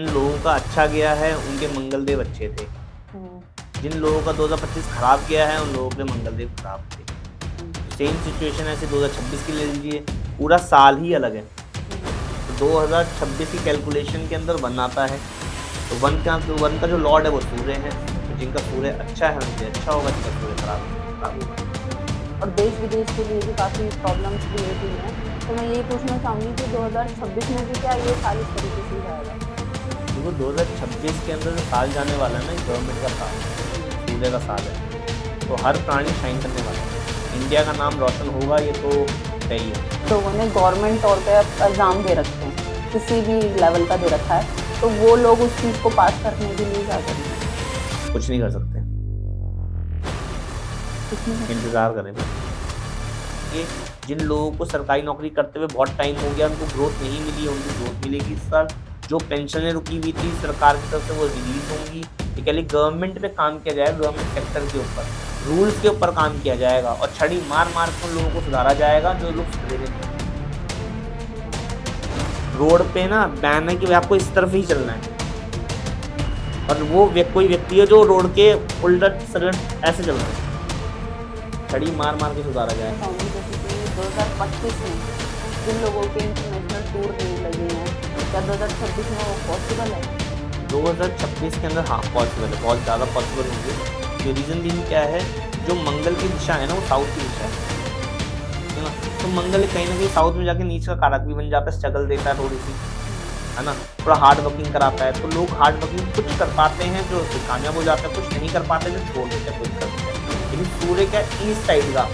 जिन लोगों का अच्छा गया है उनके मंगलदेव अच्छे थे। जिन लोगों का 2025 खराब गया है उन लोगों के मंगलदेव खराब थे। सेम सिचुएशन ऐसे 2026 की ले लीजिए, पूरा साल ही अलग है। तो 2026 की कैलकुलेशन के अंदर वन आता है, तो वन का जो लॉर्ड है वो सूर्य है। तो जिनका सूर्य अच्छा है उनके अच्छा होगा, जिनका सूर्य खराब है खराब होगा। और देश विदेश के लिए भी काफ़ी प्रॉब्लम्स क्रिएट हुई हैं। तो मैं यही पूछना चाहूँगी कि 2026 में भी क्या ये साल इस तरीके से ही जाएगा? देखो 2026 के अंदर जो साल जाने वाला है ना, गवर्नमेंट का साल है, सूर्य का साल है, तो हर प्राणी शाइन करने वाला है। इंडिया का नाम रोशन होगा, ये तो तय ही है। लोगों ने गवर्नमेंट तौर पे एग्ज़ाम दे रखे हैं, किसी भी लेवल का दे रखा है, तो वो लोग उस चीज़ को पास करने के लिए क्या करेंगे? कुछ नहीं कर सकते, कुछ नहीं कर इंतजार करें बस। ये जिन लोगों को सरकारी नौकरी करते हुए बहुत टाइम हो गया, उनको ग्रोथ नहीं मिली है, उनको ग्रोथ मिलेगी इस साल। जो पेंशनें रुकी हुई थी सरकार की तरफ से वो रिलीज होंगी। ये कह ली गवर्नमेंट पे काम किया जाएगा, गवर्नमेंट सेक्टर के ऊपर, रूल्स के ऊपर काम किया जाएगा और छड़ी मार मार के उन लोगों को सुधारा जाएगा जो लोग सुधरे नहीं। रोड पे ना बैन है कि आपको इस तरफ ही चलना है, और वो कोई व्यक्ति है जो रोड के उल्टा सलट ऐसे चल रहा है, छड़ी मार मार के सुधारा जाएगा। पाऊँगी जैसे कि 2025 में जिन लोगों के इंटरनेशनल टूर नहीं लगे हैं, क्या 2026 में वो पॉसिबल है? 2026 के अंदर हाँ पॉसिबल है, बहुत ज़्यादा पॉसिबल होंगे। जो रीज़न भी क्या है, जो मंगल की दिशा है ना वो साउथ की दिशा है ना, तो मंगल कहीं ना कहीं साउथ में जाके नीच का कारक भी बन जाता है, स्ट्रगल देता है थोड़ी सी, है ना, थोड़ा हार्ड वर्किंग कराता है। तो लोग हार्ड वर्किंग कुछ कर पाते हैं जो कामयाब हो जाते हैं, कुछ नहीं कर पाते जो छोड़ देते हैं, कुछ कर देते हैं। लेकिन सूर्य क्या ईस्ट साइड का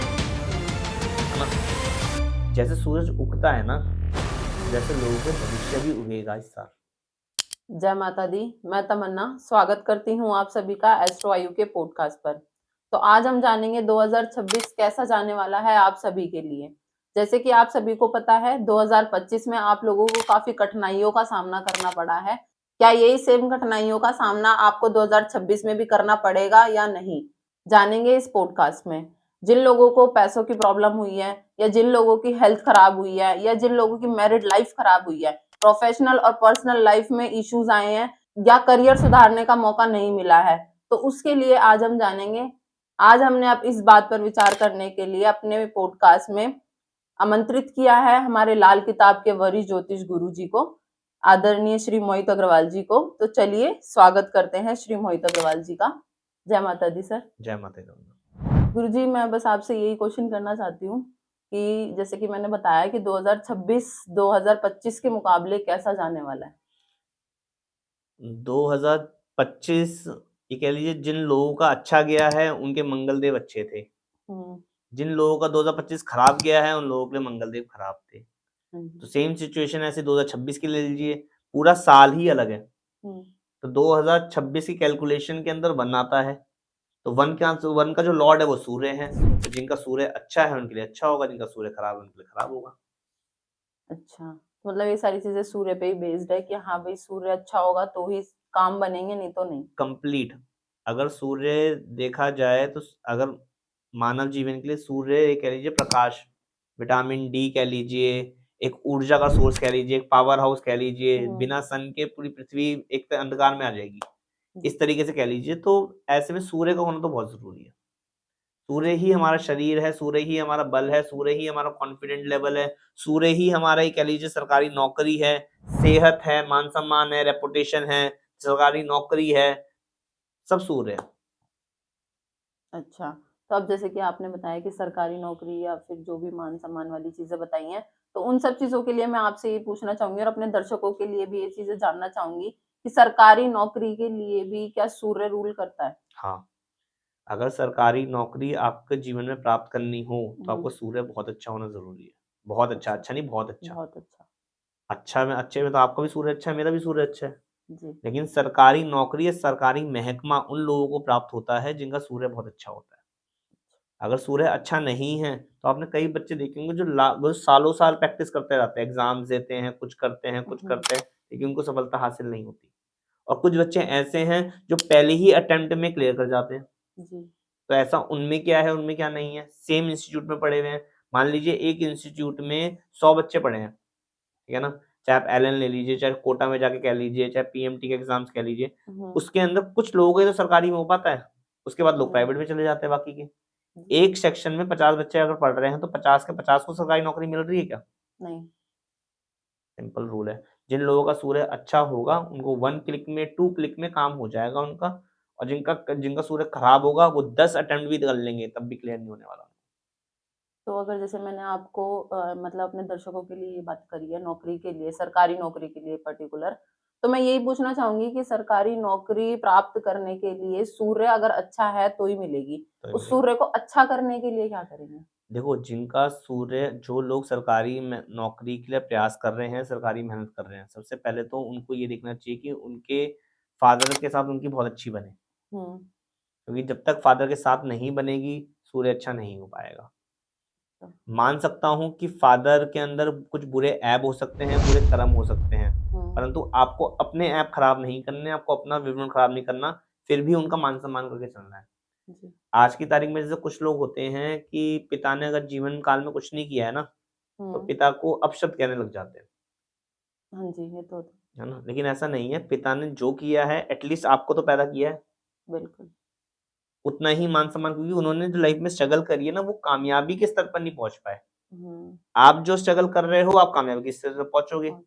है ना, जैसे सूरज उगता है ना, जैसे लोगों के भविष्य भी उगेगा इस साल। जय माता दी। मैं तमन्ना स्वागत करती हूँ आप सभी का एस्ट्रो आयु के पॉडकास्ट पर। तो आज हम जानेंगे 2026 कैसा जाने वाला है आप सभी के लिए। जैसे कि आप सभी को पता है 2025 में आप लोगों को काफी कठिनाइयों का सामना करना पड़ा है। क्या यही सेम कठिनाइयों का सामना आपको 2026 में भी करना पड़ेगा या नहीं, जानेंगे इस पॉडकास्ट में। जिन लोगों को पैसों की प्रॉब्लम हुई है, या जिन लोगों की हेल्थ खराब हुई है, या जिन लोगों की मैरिड लाइफ खराब हुई है, प्रोफेशनल और पर्सनल लाइफ में इश्यूज आए हैं, या करियर सुधारने का मौका नहीं मिला है, तो उसके लिए आज हम जानेंगे। आज हमने अब इस बात पर विचार करने के लिए अपने पॉडकास्ट में आमंत्रित किया है हमारे लाल किताब के वरिष्ठ ज्योतिष गुरु जी को, आदरणीय श्री मोहित अग्रवाल जी को। तो चलिए स्वागत करते हैं श्री मोहित अग्रवाल जी का। जय माता दी सर। जय माता दी। गुरु जी, मैं बस आपसे यही क्वेश्चन करना चाहती हूँ कि जैसे कि मैंने बताया कि 2026 2025 के मुकाबले कैसा जाने वाला है? 2025 ये कह लीजिए जिन लोगों का अच्छा गया है उनके मंगलदेव अच्छे थे। हम्म, जिन लोगों का 2025 खराब गया है उन लोगों के मंगलदेव खराब थे। हम्म, तो सेम सिचुएशन ऐसे 2026 की ले लीजिए, पूरा साल ही अलग है। हम्म, तो 2026 की कैलकुलेशन के अंदर वन आता है, तो वन का जो लॉर्ड है वो सूर्य है। तो जिनका सूर्य अच्छा है उनके लिए अच्छा होगा, जिनका सूर्य खराब है उनके लिए खराब होगा। अच्छा, तो मतलब ये सारी चीजें सूर्य पे ही बेस्ड है कि हाँ भाई सूर्य अच्छा होगा तो ही काम बनेंगे, नहीं तो नहीं। कंप्लीट अगर सूर्य देखा जाए तो अगर मानव जीवन के लिए सूर्य एक कह लीजिए प्रकाश, विटामिन डी कह लीजिए, एक ऊर्जा का सोर्स कह लीजिए, एक पावर हाउस कह लीजिए, बिना सन के पूरी पृथ्वी एक अंधकार में आ जाएगी, इस तरीके से कह लीजिए। तो ऐसे में सूर्य का होना तो बहुत जरूरी है। सूर्य ही हमारा शरीर है, सूर्य ही हमारा बल है, सूर्य ही हमारा कॉन्फिडेंट लेवल है, सूर्य ही हमारा ये कह लीजिए सरकारी नौकरी है, सेहत है, मान सम्मान है, रेपुटेशन है, सरकारी नौकरी है, सब सूर्य है। अच्छा, तो अब जैसे कि आपने बताया कि सरकारी नौकरी या फिर जो भी मान सम्मान वाली चीजें बताई हैं, तो उन सब चीजों के लिए मैं आपसे ये पूछना चाहूंगी और अपने दर्शकों के लिए भी ये चीजें जानना चाहूंगी कि सरकारी नौकरी के लिए भी क्या सूर्य रूल करता है? हाँ, अगर सरकारी नौकरी आपके जीवन में प्राप्त करनी हो तो आपको सूर्य बहुत अच्छा होना ज़रूरी है। बहुत अच्छा, अच्छा, अच्छा नहीं बहुत अच्छा। बहुत अच्छा। अच्छा में अच्छे में तो आपका भी सूर्य अच्छा है, मेरा भी सूर्य अच्छा है। जी। लेकिन सरकारी नौकरी या सरकारी महकमा उन लोगों को प्राप्त होता है जिनका सूर्य बहुत अच्छा होता है। अगर सूर्य अच्छा नहीं है तो आपने कई बच्चे देखे होंगे जो वो सालों-साल प्रैक्टिस करते रहते हैं, एग्ज़ाम्स देते हैं, कुछ करते हैं, कुछ करते हैं, लेकिन उनको सफलता हासिल नहीं होती। और कुछ बच्चे ऐसे हैं जो पहले ही अटेम्प्ट में क्लियर कर जाते हैं। जी। तो ऐसा उनमें क्या है, उनमें क्या नहीं है, सेम इंस्टीट्यूट में पढ़े हुए हैं। मान लीजिए एक इंस्टीट्यूट में 100 बच्चे पढ़े हैं, ठीक है ना? चाहे आप एलएन ले लीजिए, चाहे कोटा में जाके कह लीजिए, चाहे पीएमटी के एग्जाम्स कह लीजिए, हम्म, उसके अंदर कुछ लोगों को तो सरकारी में हो पाता है, उसके बाद लोग हम्म, प्राइवेट में चले जाते हैं बाकी के। जी, एक सेक्शन में 50 बच्चे अगर पढ़ रहे हैं तो 50 के 50 को सरकारी नौकरी मिल रही है क्या? नहीं, सिंपल रूल है। जिन लोगों का सूर्य अच्छा होगा उनको 1 क्लिक में 2 क्लिक में काम हो जाएगा उनका, और जिनका जिनका सूर्य खराब होगा वो 10 अटेम्प्ट भी कर लेंगे तब भी क्लियर नहीं होने वाला। तो अगर जैसे मैंने आपको मतलब अपने दर्शकों के लिए ये बात करी है नौकरी के लिए, सरकारी नौकरी के लिए पर्टिकुलर, तो मैं यही पूछना चाहूँगी कि सरकारी नौकरी प्राप्त करने के लिए सूर्य अगर अच्छा है तो ही मिलेगी। तो उस सूर्य को अच्छा करने के लिए क्या करेंगे? देखो, जिनका सूर्य जो लोग सरकारी में नौकरी के लिए प्रयास कर रहे हैं, सरकारी मेहनत कर रहे हैं, सबसे पहले तो उनको ये देखना चाहिए कि उनके फादर के साथ उनकी बहुत अच्छी बने, हुँ, क्योंकि जब तक फादर के साथ नहीं बनेगी सूर्य अच्छा नहीं हो पाएगा। तो मान सकता हूँ कि फादर के अंदर कुछ बुरे ऐब हो सकते हैं, बुरे कर्म हो सकते हैं, हुँ, परंतु आपको अपने ऐप खराब नहीं करने, आपको अपना विवरण खराब नहीं करना, फिर भी उनका मान सम्मान करके चलना है। जी, आज की तारीख में जैसे कुछ लोग होते हैं कि पिता ने अगर जीवन काल में कुछ नहीं किया है ना, तो हुँ, पिता को अपशब्द कहने लग जाते हैं, हाँ जी, ये तो होता है ना? लेकिन ऐसा नहीं है, पिता ने जो किया है एटलीस्ट आपको तो पैदा किया है, बिल्कुल। उतना ही मान सम्मान, क्योंकि उन्होंने जो लाइफ में स्ट्रगल करी है ना, वो कामयाबी के स्तर पर नहीं पहुँच पाए। हुँ, आप जो स्ट्रगल कर रहे हो, आप कामयाबी के स्तर पर पहुँचोगे। पहुँच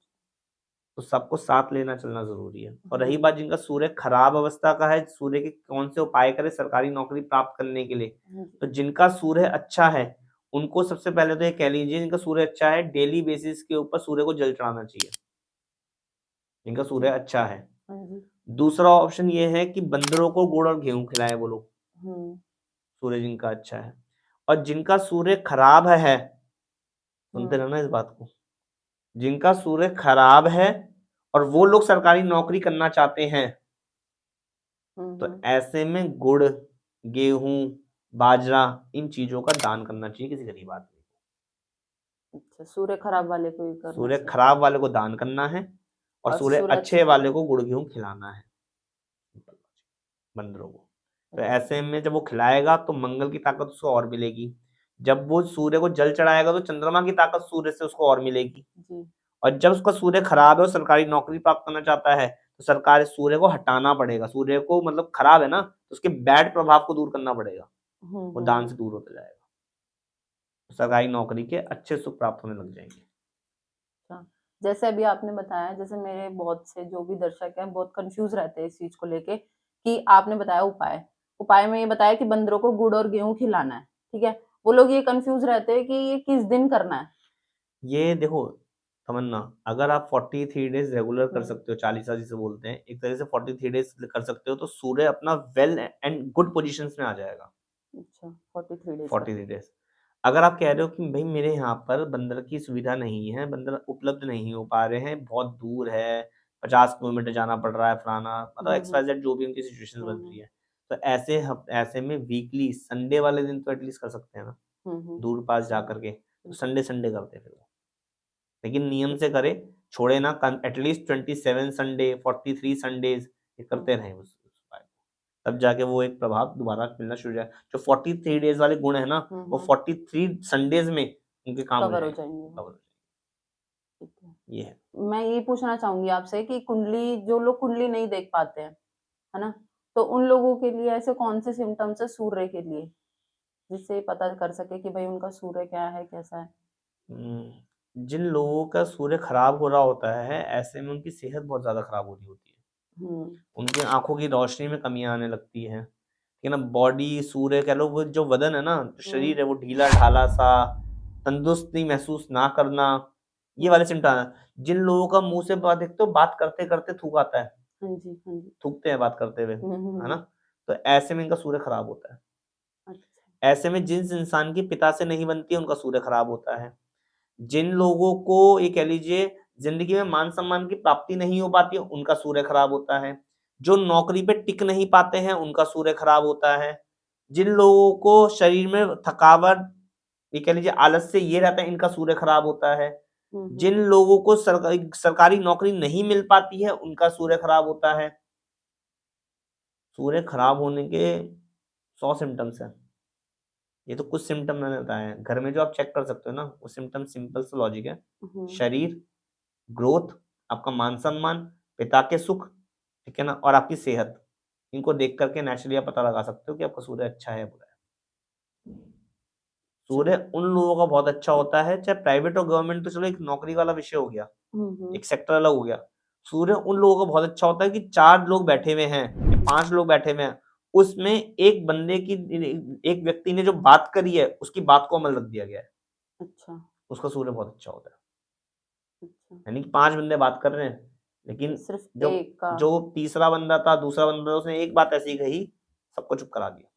तो सबको साथ लेना चलना ज़रूरी है। और रही हुँ, बात जिनका सूर्य खराब अवस्था का है, सूर्य के कौन से उपाय करें सरकारी नौकरी प्राप्त करने के लिए? हाँ जी, तो जिनका सूर्य अच्छा है, उनको सबसे पहले तो ये कह लीजिए जिनका सूर्य अच्छा है, डेली बेसिस के ऊपर सूर्य को जल चढ़ाना चाहिए, जिनका सूर्य जी, अच्छा है। हाँ जी, दूसरा ऑप्शन ये है कि बंदरों को गुड़ और गेहूँ खिलाएँ वो लोग, हुँ, सूर्य जिनका अच्छा है। और जिनका सूर्य खराब है, सुनते हुँ, रहना इस बात को, जिनका सूर्य खराब है और वो लोग सरकारी नौकरी करना चाहते हैं, हुँ, तो हुँ, ऐसे में गुड़, गेहूँ, बाजरा इन चीज़ों का दान करना चाहिए किसी गरीब आदमी को। अच्छा, सूर्य खराब वाले को ही करना सूर्य चाहिए खराब वाले को दान करना है और और सूर्य सूर्य अच्छे अच्छे वाले को गुड़ गेहूँ खिलाना है, सिंपल लॉजिक, बंदरों को। तो अच्छा, ऐसे में जब वो खिलाएगा तो मंगल की ताकत उसको और मिलेगी। जब वो सूर्य को जल चढ़ाएगा तो चंद्रमा की ताकत सूर्य से उसको और मिलेगी। जी, और जब उसका सूर्य खराब है और सरकारी नौकरी प्राप्त करना चाहता है, तो सरकार सूर्य को हटाना पड़ेगा। सूर्य को मतलब खराब है ना, तो उसके बैड प्रभाव को दूर करना पड़ेगा। हुँ, वो हुँ, दान हुँ, से दूर होता जाएगा। तो सरकारी नौकरी के अच्छे सुख प्राप्त होने लग जाएँगे। अच्छा। जैसे अभी आपने बताया जैसे मेरे बहुत से जो भी दर्शक हैं बहुत कन्फ्यूज़ रहते हैं इस चीज़ को लेके कि आपने बताया उपाय। उपाय में ये बताया कि बंदरों को गुड़ और गेहूँ खिलाना है, ठीक है? वो लोग ये कन्फ्यूज़ रहते हैं कि ये किस दिन करना है? ये देखो तमन्ना, अगर आप 43 डेज़ रेगुलर कर हुँ, सकते हो, 40 जिसे बोलते हैं, एक तरह से 43 डेज़ कर सकते हो, तो सूर्य अपना वेल एंड गुड पोज़ीशंस में आ जाएगा, अच्छा 43 डेज़ का। 43 डेज़। अगर आप कह रहे हो कि भई मेरे यहाँ पर बंदर की सुविधा नहीं है, बंदर उपलब्ध नहीं हो पा रहे हैं, बहुत दूर है, 50 किलोमीटर जाना पड़ रहा है, फलाना मतलब हुँ, हुँ, एक्स-वाई-ज़ेड जो भी उनकी सिचुएशन हुँ, बन रही हुँ, है। तो ऐसे में वीकली संडे वाले दिन तो एटलीस्ट कर सकते हैं ना, हुँ, हुँ। दूर पास जा सही, कर के, तो बिल्कुल, संडे-संडे करते हैं फिर वो। लेकिन नियम ठीक से है। करे, छोड़े ना, कन एटलीस्ट 27 संडे, 43 संडेज़ ये हुँ, करते रहें उस उपाय को। तब जाके वो एक प्रभाव दोबारा मिलना शुरू हो जाए। जो 43 डेज़ वाले गुण है ना, हुँ, वो हुँ, 43 संडेज़ में उनके काम हो कवर हो जाएँगे, जाएँगे वो, कवर हो जाएँगे। ठीक है। ये है। मैं ये पूछना चाहूँगी आपसे कि कुंडली जो लोग कुंडली नहीं देख पाते हैं, है ना? तो उन लोगों के लिए ऐसे कौन से सिम्पटम्स हैं सूर्य के लिए, जिससे पता कर सके कि भई उनका सूर्य क्या है, कैसा है? जिन लोगों का सूर्य खराब हो रहा होता है, ऐसे में उनकी सेहत बहुत ज़्यादा खराब हो रही होती है। हुँ, उनकी आँखों की रोशनी में कमियाँ आने लगती हैं। ठीक है ना? बॉडी सूर्य कह लो, वो जो बदन है ना, जो शरीर हुँ, है वो ढीला-ढाला सा, तंदुरुस्ती महसूस ना करना, ये हुँ। वाले सिम्पटम हैं। जिन लोगों का मुँह से देखते हो बात करते-करते थूक आता है, हाँ जी, हाँ जी। थूकते हैं बात करते हुए, हुँ, हुँ, है ना? हुँ। तो ऐसे में इनका सूर्य खराब होता है। अच्छा, ऐसे में जिस इंसान की पिता से नहीं बनती है, उनका सूर्य खराब होता है। जिन लोगों को ये कह लीजिए ज़िंदगी में मान-सम्मान की प्राप्ति नहीं हो पाती है, उनका सूर्य खराब होता है। जो नौकरी पे टिक नहीं पाते हैं, उनका सूर्य खराब होता है। जिन लोगों को शरीर में थकावट, ये कह लीजिए आलस्य ये रहता है, इनका सूर्य खराब होता है। हुँ, जिन हुँ। लोगों को सरकारी नौकरी नहीं मिल पाती है, उनका सूर्य खराब होता है। सूर्य खराब होने के 100 सिम्पटम्स हैं। ये तो कुछ सिम्पटम मैंने बताए हैं। घर में जो आप चेक कर सकते हो ना, वो सिम्पटम सिंपल सा लॉजिक है। हुँ, शरीर, ग्रोथ, आपका मान सम्मान, पिता के सुख, ठीक है ना, और आपकी सेहत, इनको देख करके नेचुरली आप पता लगा सकते हो कि आपका सूर्य अच्छा है या बुरा है। सूर्य उन लोगों का बहुत अच्छा होता है, चाहे प्राइवेट और गवर्नमेंट, तो चलो एक नौकरी वाला विषय हो गया, एक सेक्टर अलग हो गया। सूर्य उन लोगों का बहुत अच्छा होता है कि 4 लोग बैठे हुए हैं, 5 लोग बैठे हुए हैं, उसमें एक बंदे की, एक व्यक्ति ने जो बात करी है उसकी बात को अमल रख दिया गया है, अच्छा उसका सूर्य बहुत अच्छा होता है। अच्छा, यानी कि 5 बंदे बात कर रहे हैं, लेकिन सिर्फ जो एक का। जो तीसरा बंदा था, दूसरा बंदा था, उसने एक बात ऐसी कही, सबको चुप करा दिया।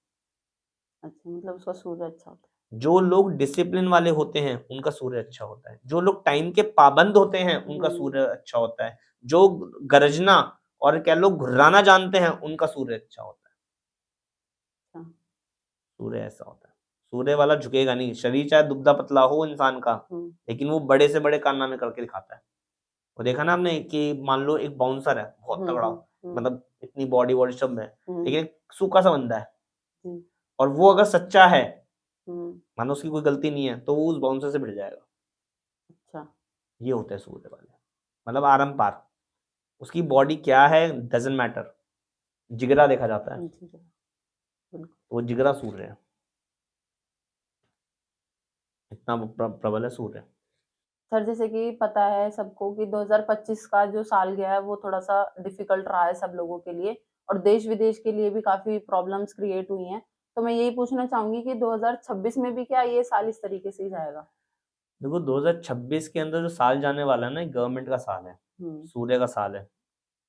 अच्छा, मतलब उसका सूर्य अच्छा होता जो लोग डिसिप्लिन वाले होते हैं उनका सूर्य अच्छा होता है, जो लोग टाइम के पाबंद होते हैं उनका है। सूर्य अच्छा होता है, जो गरजना और कह लो घुर्राना जानते हैं उनका सूर्य अच्छा होता है। अच्छा। सूर्य ऐसा होता है, सूर्य वाला झुकेगा नहीं, शरीर चाहे दुबला पतला हो इंसान का, लेकिन वो बड़े से बड़े कारनामे करके दिखाता है। वो देखा ना आपने कि मान लो एक बाउंसर है बहुत तगड़ा, मतलब इतनी बॉडी वॉडी सब में, लेकिन एक सूखा सा बंदा है, और वो अगर सच्चा है, मानो उसकी कोई गलती नहीं है, तो वो उस बाउंसर से भिड़ जाएगा। अच्छा। ये होते हैं सूर्य वाले, मतलब आरम पार, उसकी बॉडी क्या है डजंट मैटर, जिगरा देखा जाता है, जी, बिल्कुल। वो जिगरा सूर्य है, इतना प्रबल है सूर्य। सर, जैसे कि पता है सबको कि 2025 का जो साल गया है वो थोड़ा-सा डिफ़िकल्ट रहा है सब लोगों के लिए, और देश-विदेश के लिए भी काफ़ी प्रॉब्लम्स क्रिएट हुई हैं। तो मैं यही पूछना चाहूँगी कि 2026 में भी क्या ये साल इस तरीके से ही जाएगा? देखो 2026 के अंदर जो साल जाने वाला है ना, गवर्नमेंट का साल है, हुँ, सूर्य का साल है,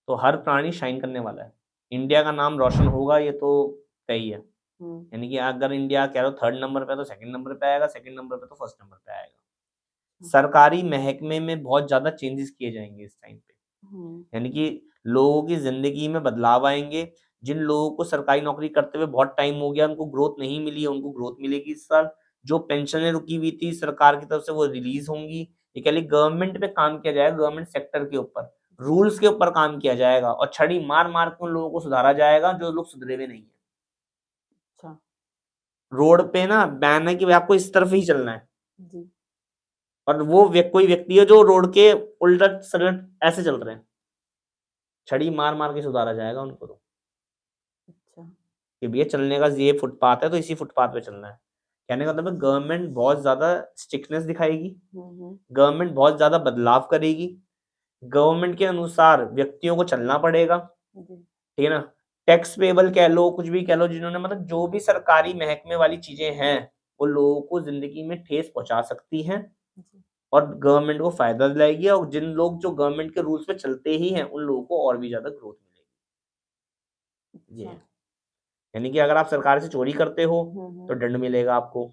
तो हर प्राणी शाइन करने वाला है, इंडिया का नाम रोशन होगा, ये तो तय ही है। हुँ, यानी कि अगर इंडिया कह लो 3rd नंबर पे है, तो 2nd नंबर पे आएगा, 2nd नंबर पे तो 1st नंबर पे आएगा। हुँ, सरकारी महकमे में बहुत ज़्यादा चेंजेस किए जाएँगे इस टाइम पे। हुँ, यानी कि लोगों की ज़िंदगी में बदलाव आएँगे। जिन लोगों को सरकारी नौकरी करते हुए बहुत टाइम हो गया, उनको ग्रोथ नहीं मिली है, उनको ग्रोथ मिलेगी इस साल। जो पेंशनें रुकी हुई थी सरकार की तरफ से, वो रिलीज़ होंगी। ये कह लीजिए गवर्नमेंट पे काम किया जाएगा, गवर्नमेंट सेक्टर के ऊपर, रूल्स के ऊपर काम किया जाएगा, और छड़ी मार-मार के उन लोगों को सुधारा जाएगा जो लोग सुधरे हुए नहीं हैं। अच्छा, रोड पे ना बैन है कि भाई आपको इस तरफ ही चलना है, जी, और वो कोई व्यक्ति है जो रोड के उलट-सलट ऐसे चल रहे हैं। छड़ी मार-मार के सुधारा जाएगा उनको तो, अच्छा, कि भैया चलने का ये फुटपाथ है तो इसी फुटपाथ पे चलना है। कहने का मतलब है गवर्नमेंट बहुत ज़्यादा स्ट्रिक्टनेस दिखाएगी, हुँ, गवर्नमेंट बहुत ज़्यादा बदलाव करेगी, गवर्नमेंट के अनुसार व्यक्तियों को चलना पड़ेगा, जी, ठीक है ना? टैक्स पेएबल कह लो, कुछ भी कह लो, जिन्होंने मतलब जो भी सरकारी महकमे वाली चीज़ें हैं, वो लोगों को ज़िंदगी में ठेस पहुँचा सकती हैं, जी, और गवर्नमेंट को फ़ायदा दिलाएगी, और जिन लोग जो गवर्नमेंट के रूल्स पे चलते ही हैं, उन लोगों को और भी ज़्यादा ग्रोथ मिलेगी। ये अच्छा, है। यानी कि अगर आप सरकार से चोरी करते हो, तो दंड मिलेगा आपको,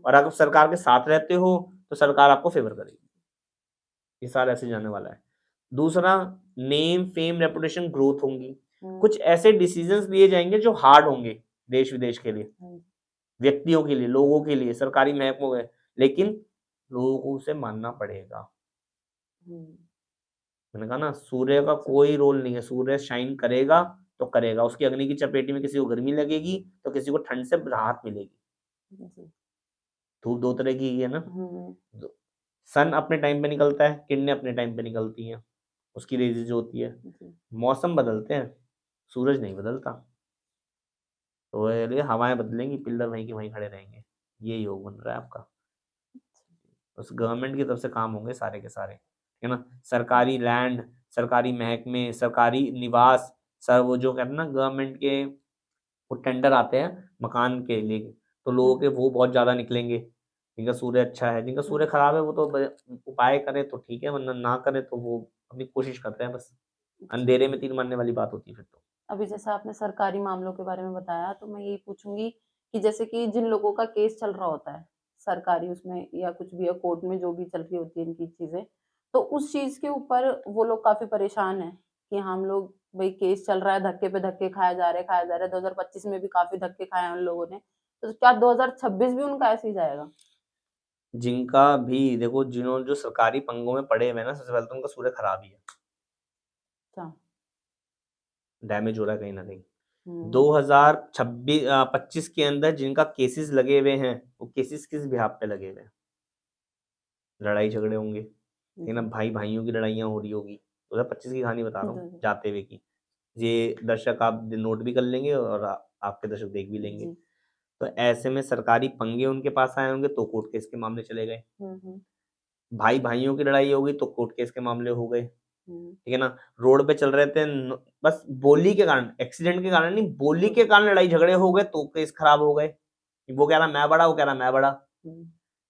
और अगर सरकार के साथ रहते हो, तो सरकार आपको फ़ेवर करेगी। ये साल ऐसे जाने वाला है। दूसरा, नेम, फेम, रेपुटेशन, ग्रोथ होंगी। कुछ ऐसे डिसीज़न्स लिए जाएँगे जो हार्ड होंगे देश-विदेश के लिए, व्यक्तियों के लिए, लोगों के लिए, सरकारी महकमों में, लेकिन लोगों को उसे मानना पड़ेगा। मैंने कहा ना, सूर्य का कोई रोल नहीं है, सूर्य शाइन करेगा तो करेगा। उसकी अग्नि की चपेट में किसी को गर्मी लगेगी, तो किसी को ठंड से राहत मिलेगी। जी, धूप 2 तरह की है ना, हुँ, द सन अपने टाइम पे निकलता है, किरणें अपने टाइम पे निकलती हैं, उसकी रेज़ेज़ जो होती है। जी, मौसम बदलते हैं, सूरज नहीं बदलता। तो ये हवाएँ बदलेंगी, पिल्लर वहीं के वहीं खड़े रहेंगे। ये योग बन रहा है आपका। बस गवर्नमेंट की तरफ से काम होंगे सारे के सारे, है ना? सरकारी लैंड, सरकारी महकमे, सरकारी निवास, सर वो जो कहते हैं ना गवर्नमेंट के, वो टेंडर आते हैं मकान के लिए, तो लोगों के वो बहुत ज़्यादा निकलेंगे। जिनका सूर्य अच्छा है, जिनका सूर्य खराब है वो तो उपाय करे तो ठीक है, वरना ना करे तो वो अपनी कोशिश करते हैं बस। अच्छा। अंधेरे में तीर मारने वाली बात होती है फिर तो। अभी जैसा आपने सरकारी मामलों के बारे में बताया, तो मैं यही पूछूँगी कि जैसे कि जिन लोगों का केस चल रहा होता है, सरकारी उसमें या कुछ भी या कोर्ट में जो भी चल रही होती है इनकी चीज़ें, तो उस चीज़ के ऊपर वो लोग काफ़ी परेशान हैं कि हम लोग भई केस चल रहा है, धक्के पे धक्के खाया जा रहा है। 2025 में भी काफ़ी धक्के खाए हैं उन लोगों ने, तो क्या 2026 भी उनका ऐसे ही जाएगा? जिनका भी देखो, जिन्होंने जो सरकारी पंगों में पड़े हुए हैं ना, सबसे पहले तो उनका सूर्य खराब ही है, अच्छा। डैमेज हो रहा है कहीं न कहीं। हुँ, 25 के अंदर जिनका केसेस लगे हुए हैं, वो केसेस किस बिहाफ पे लगे हुए हैं? लड़ाई झगड़े होंगे, ठीक है ना, भाई भाइयों की लड़ाइयाँ हो रही होगी। 2025 की कहानी बता रहा हूँ जी जाते हुए की। ये दर्शक आप नोट भी कर लेंगे और आपके दर्शक देख भी लेंगे। जी। तो ऐसे में सरकारी पंगे उनके पास आए होंगे तो कोर्ट केस के मामले चले गए। भाई भाइयों की लड़ाई होगी तो कोर्ट केस के मामले हो गए। ठीक है ना, रोड पे चल रहे थे बस बोली के कारण, एक्सीडेंट के कारण नहीं, बोली के कारण लड़ाई झगड़े हो गए तो केस खराब हो गए। वो कह रहा मैं बड़ा, वो कह रहा मैं बड़ा।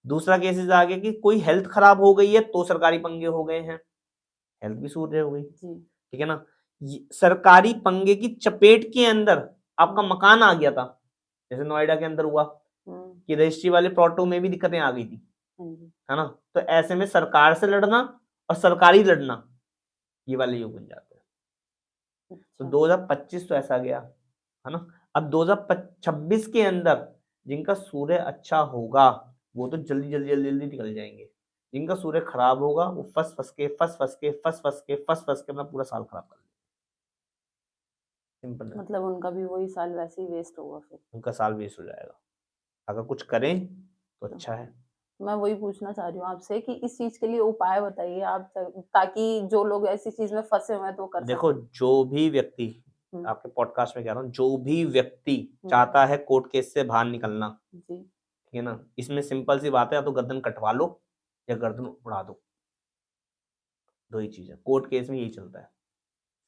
दूसरा केसेस आ गया कि कोई हेल्थ खराब हो गई है तो सरकारी पंगे हो गए हैं, हेल्थ भी सूर्य हो गई। ठीक है ना, सरकारी पंगे की चपेट के अंदर आपका मकान आ गया था, जैसे नोएडा के अंदर हुआ कि रजिस्ट्री वाले प्लॉटों में भी दिक्कतें आ गई थी, है ना। तो ऐसे में सरकार से लड़ना और सरकारी लड़ना, ये वाले युग बन जाते हैं। तो 2025 तो ऐसा गया, है ना। अब 2026 के अंदर जिनका सूर्य अच्छा होगा वो तो जल्दी जल्दी जल्दी जल्दी निकल जाएंगे। जिनका सूर्य खराब होगा वो फंस फंस के अपना पूरा साल खराब कर लेंगे। सिंपल है, मतलब उनका भी वही साल वैसे ही वेस्ट होगा, फिर उनका साल वेस्ट हो जाएगा। अगर कुछ करें तो अच्छा है। मैं वही पूछना चाह रही हूँ आपसे कि इस चीज के लिए उपाय बताइए आप, ताकि जो लोग ऐसी चीज में फंसे हुए हैं तो कर देखो, सकें। जो भी व्यक्ति, आपके पॉडकास्ट में कह रहा हूँ, जो भी व्यक्ति चाहता है कोर्ट केस से बाहर निकलना, जी। ठीक है ना, इसमें सिंपल सी बात है, या तो गर्दन कटवा लो या गर्दन उड़ा दो, दो ही चीज है। कोर्ट केस में यही चलता है,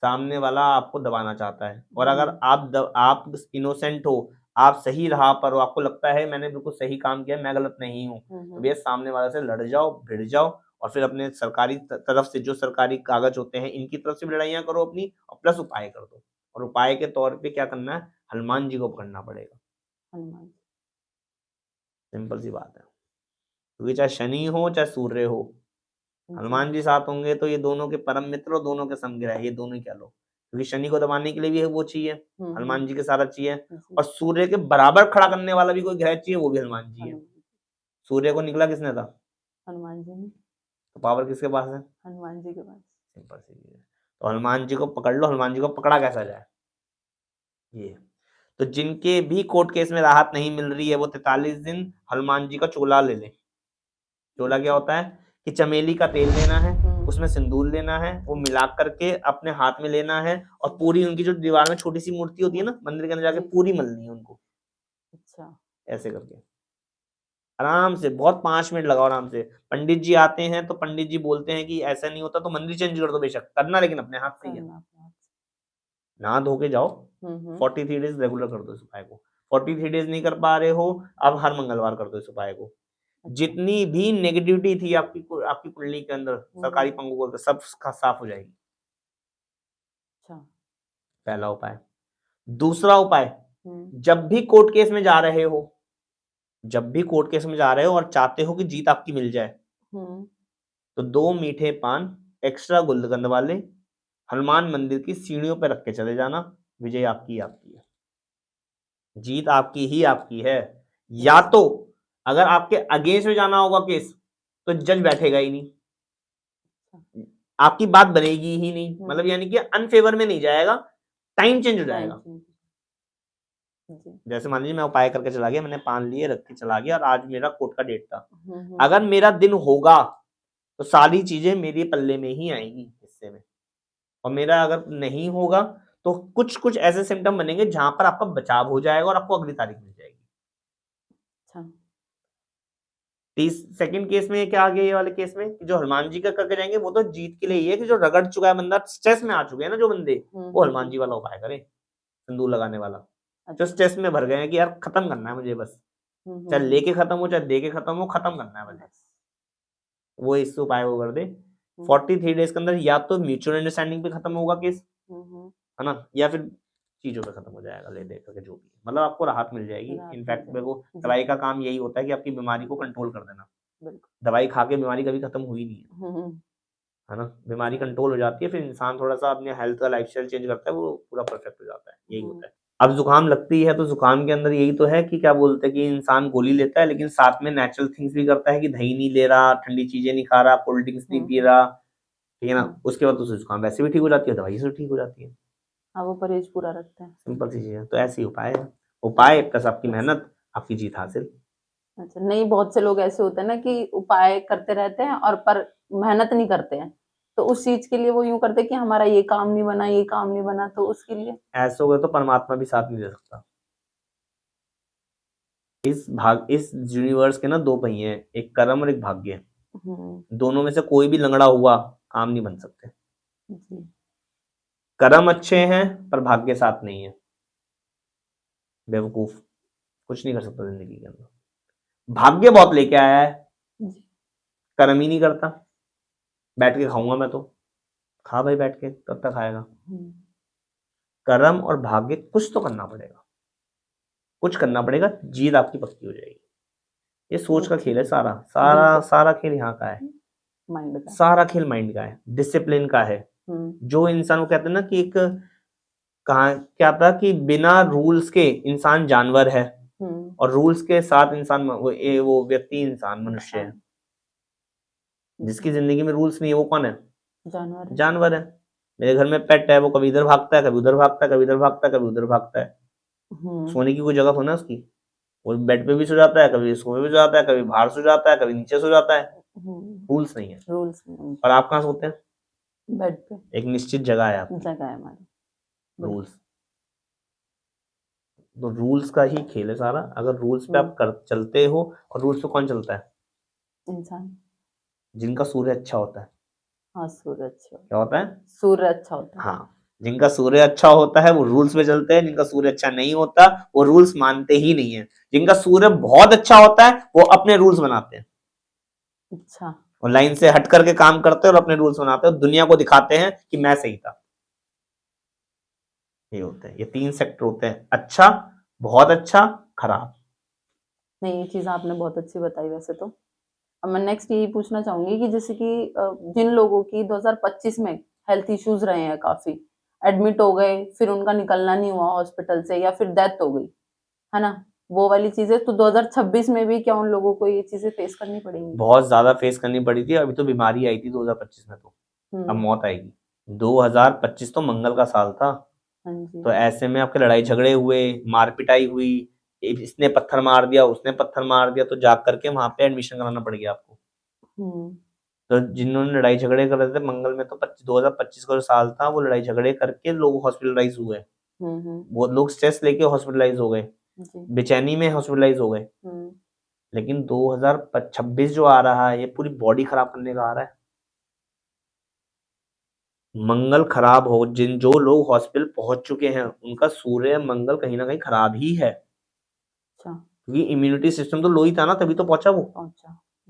सामने वाला आपको दबाना चाहता है, और अगर आप इनोसेंट हो, आप सही राह पर हो, आपको लगता है मैंने बिल्कुल सही काम किया, मैं गलत नहीं हूँ, तो भैया सामने वाले से लड़ जाओ, भिड़ जाओ, और फिर अपने सरकारी तरफ से जो सरकारी कागज होते हैं इनकी तरफ से भी लड़ाइयाँ करो अपनी, और प्लस उपाय कर दो। और उपाय के तौर पे क्या करना है, हनुमान जी को पकड़ना पड़ेगा। हनुमान जी। सिंपल सी बात है, क्योंकि चाहे शनि हो चाहे सूर्य हो, हनुमान जी साथ होंगे तो ये दोनों के परम मित्र और दोनों के समग्रह, ये दोनों ही कह लो, क्योंकि शनि को दबाने के लिए भी वो चाहिए, हनुमान जी के सारा चाहिए, और सूर्य के बराबर खड़ा करने वाला भी कोई ग्रह चाहिए, वो भी हनुमान जी है। सूर्य को निकला किसने था, हनुमान जी ने। तो पावर किसके पास है, हनुमान जी के पास। सिंपल सी चीज है। तो हनुमान जी को पकड़ लो, हनुमान जी को पकड़ा कैसा जाए ये। तो जिनके भी कोर्ट केस में राहत नहीं मिल रही है वो 43 दिन हनुमान जी का चोला ले लें। चोला क्या होता है कि चमेली का तेल लेना है, उसमें सिंदूर लेना है, वो मिला करके अपने हाथ में लेना है, और पूरी उनकी जो दीवार में छोटी सी मूर्ति होती है ना मंदिर के अंदर जाके पूरी मलनी है उनको। अच्छा, ऐसे करके आराम से, बहुत 5 मिनट लगाओ आराम से। पंडित जी आते हैं तो पंडित जी बोलते हैं कि ऐसा नहीं होता तो मंदिर चेंज कर दो, बेशक करना, लेकिन अपने हाथ से ही है। नहा धो के जाओ, 43 डेज रेगुलर कर दो इस उपाय को। 43 डेज नहीं कर पा रहे हो, अब हर मंगलवार कर दो इस उपाय को। जितनी भी नेगेटिविटी थी आपकी कुंडली के अंदर, सरकारी पंगों को सब साफ हो जाएगी। पहला उपाय। दूसरा उपाय, जब भी कोर्ट केस में जा रहे हो, जब भी कोर्ट केस में जा रहे हो और चाहते हो कि जीत आपकी मिल जाए, तो 2 मीठे पान एक्स्ट्रा गुलकंद वाले हनुमान मंदिर की सीढ़ियों पर रख के चले जाना। विजय आपकी ही आपकी है, जीत आपकी ही आपकी है। या तो अगर आपके अगेंस्ट में जाना होगा केस, तो जज बैठेगा ही नहीं, आपकी बात बनेगी ही नहीं, मतलब यानी कि अनफेवर में नहीं जाएगा, टाइम चेंज हो जाएगा। जैसे मान लीजिए मैं उपाय करके चला गया, मैंने पान लिए रख के चला गया, और आज मेरा कोर्ट का डेट था, अगर मेरा दिन होगा तो सारी चीजें मेरे पल्ले में ही आएंगी हिस्से में, और मेरा अगर नहीं होगा तो कुछ कुछ ऐसे सिम्टम बनेंगे जहां पर आपका बचाव हो जाएगा और आपको अगली तारीख मिल जाएगी। सेकंड केस में क्या आ गया, ये वाले केस में जो हनुमान जी का करके जाएंगे वो तो जीत के लिए ही है, कि जो रगड़ चुका है बंदा, स्ट्रेस में आ चुके हैं ना जो बंदे, वो हनुमान जी वाला उपाय करें, सिंदूर लगाने वाला। जो स्ट्रेस में भर गए हैं कि यार खत्म करना है मुझे, बस चाहे लेके खत्म हो चाहे दे के खत्म हो, खत्म करना है मुझे, वो इस उपाय को कर दे। 43 डेज के अंदर या तो म्यूचुअल अंडरस्टैंडिंग पे खत्म होगा केस, है ना, या फिर चीजों पे खत्म हो जाएगा, ले दे करके जो भी, मतलब आपको राहत मिल जाएगी। इनफैक्ट देखो, दवाई का काम यही होता है कि आपकी बीमारी को कंट्रोल कर देना। दवाई खा के बीमारी कभी खत्म हुई नहीं है ना, बीमारी कंट्रोल हो जाती है, फिर इंसान थोड़ा सा अपने हेल्थ का लाइफस्टाइल चेंज करता है, वो पूरा परफेक्ट हो जाता है, यही होता है। अब जुकाम लगती है तो जुकाम के अंदर यही तो है कि क्या बोलते हैं कि इंसान गोली लेता है, लेकिन साथ में नेचुरल थिंग्स भी करता है, कि दही नहीं ले रहा, ठंडी चीजें नहीं खा रहा, कोल्ड ड्रिंक्स नहीं पी रहा, ठीक है ना, उसके बाद तो जुकाम वैसे भी ठीक हो जाती है, दवाई से ठीक हो जाती है। हाँ, वो परहेज पूरा रखते हैं, सिंपल सी चीज है। तो ऐसे ही उपाय है, उपाय प्लस आपकी मेहनत, आपकी जीत हासिल। अच्छा, नहीं बहुत से लोग ऐसे होते हैं ना कि उपाय करते रहते हैं और पर मेहनत नहीं करते हैं, तो उस चीज के लिए वो यूं करते हैं कि हमारा ये काम नहीं बना, ये काम नहीं बना, तो उसके लिए ऐसे हो गए तो परमात्मा भी साथ नहीं दे सकता। इस यूनिवर्स के ना दो पहिए हैं, एक कर्म और एक भाग्य। दोनों में से कोई भी लंगड़ा हुआ काम नहीं बन सकते। जी कर्म अच्छे हैं पर भाग्य साथ नहीं है, बेवकूफ, कुछ नहीं कर सकता जिंदगी के अंदर। भाग्य बहुत लेके आया है, जी कर्म ही नहीं करता। बैठ के खाऊंगा मैं तो, खा भाई बैठ के, कब तक खाएगा। कर्म और भाग्य कुछ तो करना पड़ेगा, कुछ करना पड़ेगा, जीत आपकी पक्की हो जाएगी। ये सोच का खेल है, सारा सारा बिल्कुल। सारा खेल यहाँ का है, माइंड का। सारा खेल माइंड का है, डिसिप्लिन का है। जो इंसान को कहते हैं ना कि एक कहा क्या था कि बिना रूल्स के इंसान जानवर है और रूल्स के साथ इंसान वो व्यक्ति इंसान मनुष्य है। जिसकी जिंदगी में रूल्स नहीं है वो कौन है? जानवर। जानवर है। मेरे घर में पेट है, वो कभी इधर भागता है, कभी उधर भागता है, कभी इधर भागता है, कभी उधर भागता है। सोने की कोई जगह थोड़ा ना उसकी, वो बेड पे भी सो जाता है, कभी सोए भी सो जाता है, कभी बाहर सो जाता है, कभी नीचे सो जाता है। रूल्स नहीं है। रूल्स नहीं। और आप कहाँ सोते हैं? बेड पे। एक निश्चित जगह है आपकी, जगह है हमारी। रूल्स। तो रूल्स का ही खेल है सारा। अगर रूल्स पे आप चलते हो, और रूल्स पे कौन चलता है? इंसान। जिनका सूर्य अच्छा होता है। हाँ, सूर्य अच्छा। क्या होता है? सूर्य अच्छा होता है। हाँ, जिनका सूर्य अच्छा होता है वो रूल्स पे चलते हैं, जिनका सूर्य अच्छा नहीं होता वो रूल्स मानते ही नहीं है। जिनका सूर्य बहुत अच्छा होता है वो अपने रूल्स बनाते हैं। अच्छा। और लाइन से हट करके काम करते हैं और अपने रूल्स बनाते हैं और दुनिया को दिखाते हैं कि मैं सही था। ये होते हैं, ये 3 सेक्टर होते हैं, अच्छा, बहुत अच्छा, खराब। नहीं, ये चीज आपने बहुत अच्छी बताई वैसे तो। अब मैं नेक्स्ट यही पूछना चाहूंगी कि जैसे कि जिन लोगों की 2025 में हेल्थ इश्यूज रहे हैं, काफी एडमिट हो गए, फिर उनका निकलना नहीं हुआ हॉस्पिटल से, या फिर डेथ हो गई, है ना, वो वाली चीजें, तो 2026 में भी क्या उन लोगों को ये चीजें फेस करनी पड़ेंगी? बहुत ज्यादा फेस करनी पड़ी थी। अभी तो बीमारी आई थी 2025 में, तो अब मौत आएगी। 2025 तो मंगल का साल था। हाँ जी। तो ऐसे में आपके लड़ाई झगड़े हुए, मार पिटाई हुई, इसने पत्थर मार दिया, उसने पत्थर मार दिया, तो जाग करके वहां पे एडमिशन कराना पड़ गया आपको। तो जिन्होंने लड़ाई झगड़े कर रहे थे मंगल में, तो 2025 का जो साल था वो लड़ाई झगड़े करके लोग हॉस्पिटलाइज हुए। बहुत लोग स्ट्रेस लेके हॉस्पिटलाइज हो गए, बेचैनी में हॉस्पिटलाइज हो गए। लेकिन 2026 जो आ रहा है ये पूरी बॉडी खराब करने का आ रहा है। मंगल खराब हो, जो लोग हॉस्पिटल पहुंच चुके हैं उनका सूर्य मंगल कहीं ना कहीं खराब ही है। क्योंकि इम्यूनिटी सिस्टम तो लो ही था ना, तभी तो पहुंचा वो।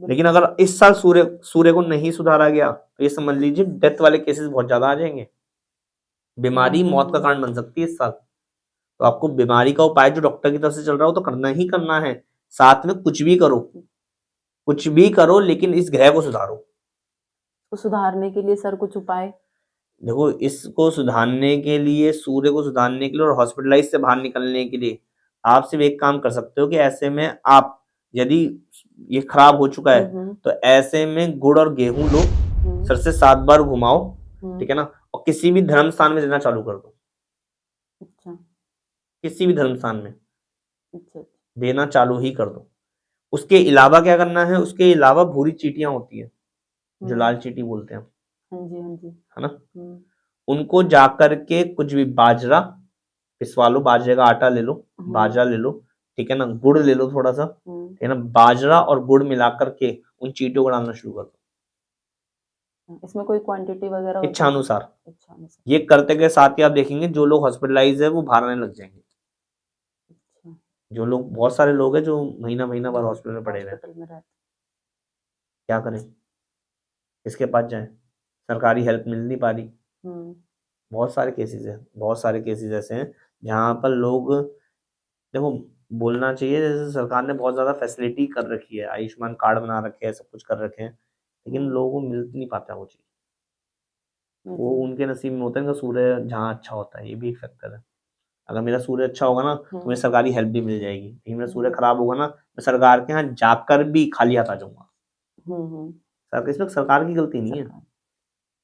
लेकिन अगर इस साल सूर्य को नहीं सुधारा गया तो ये समझ लीजिए डेथ वाले केसेस बहुत ज्यादा आ जाएंगे। बीमारी मौत का कारण बन सकती है इस साल। तो आपको बीमारी का उपाय जो डॉक्टर की तरफ से चल रहा हो तो करना ही करना है। साथ में कुछ भी करो, कुछ भी करो, लेकिन इस ग्रह को सुधारो। तो सुधारने के लिए सर कुछ उपाय? देखो, इसको सुधारने के लिए, सूर्य को सुधारने के लिए और हॉस्पिटलाइज से बाहर निकलने के लिए आप सिर्फ एक काम कर सकते हो कि ऐसे में आप, यदि ये खराब हो चुका है तो ऐसे में गुड़ और गेहूं लो, सर से 7 बार घुमाओ, ठीक है ना, और किसी भी धर्म स्थान में देना चालू कर दो। अच्छा। किसी भी धर्म स्थान में देना चालू ही कर दो। उसके अलावा क्या करना है? उसके अलावा भूरी चीटियां होती है जो लाल चीटी बोलते हैं, हाँ जी, हाँ जी, है ना, उनको जाकर के कुछ भी बाजरा पिसवा लो, बाजरे का आटा ले लो, बाजरा ले लो, ठीक है ना, गुड़ ले लो थोड़ा सा, ठीक है ना, बाजरा और गुड़ मिला करके उन चीटियों को डालना शुरू कर दो। इसमें कोई क्वांटिटी वगैरह? इच्छानुसार। ये करते के साथ ही आप देखेंगे जो लोग हॉस्पिटलाइज है वो बाहर आने लग जाएंगे। जो लोग, बहुत सारे लोग हैं जो महीना महीना भर हॉस्पिटल में पड़े हुए हैं, क्या करें, किसके पास जाएं, सरकारी हेल्प मिल नहीं पा रही। बहुत सारे केसेस हैं, बहुत सारे केसेस ऐसे हैं जहाँ पर लोग, देखो बोलना चाहिए जैसे सरकार ने बहुत ज्यादा फैसिलिटी कर रखी है, आयुष्मान कार्ड बना रखे हैं, सब कुछ कर रखे हैं, लेकिन लोगों को मिल नहीं पाता वो चीज। वो उनके नसीब में होता है, इनका सूर्य जहाँ अच्छा होता है, ये भी एक फैक्टर है। अगर मेरा सूर्य अच्छा होगा ना तो मुझे सरकारी हेल्प भी मिल जाएगी, लेकिन मेरा सूर्य खराब होगा ना, मैं सरकार के यहाँ जाकर भी खाली हाथ आ जाऊंगा। इसमें सरकार की गलती नहीं है।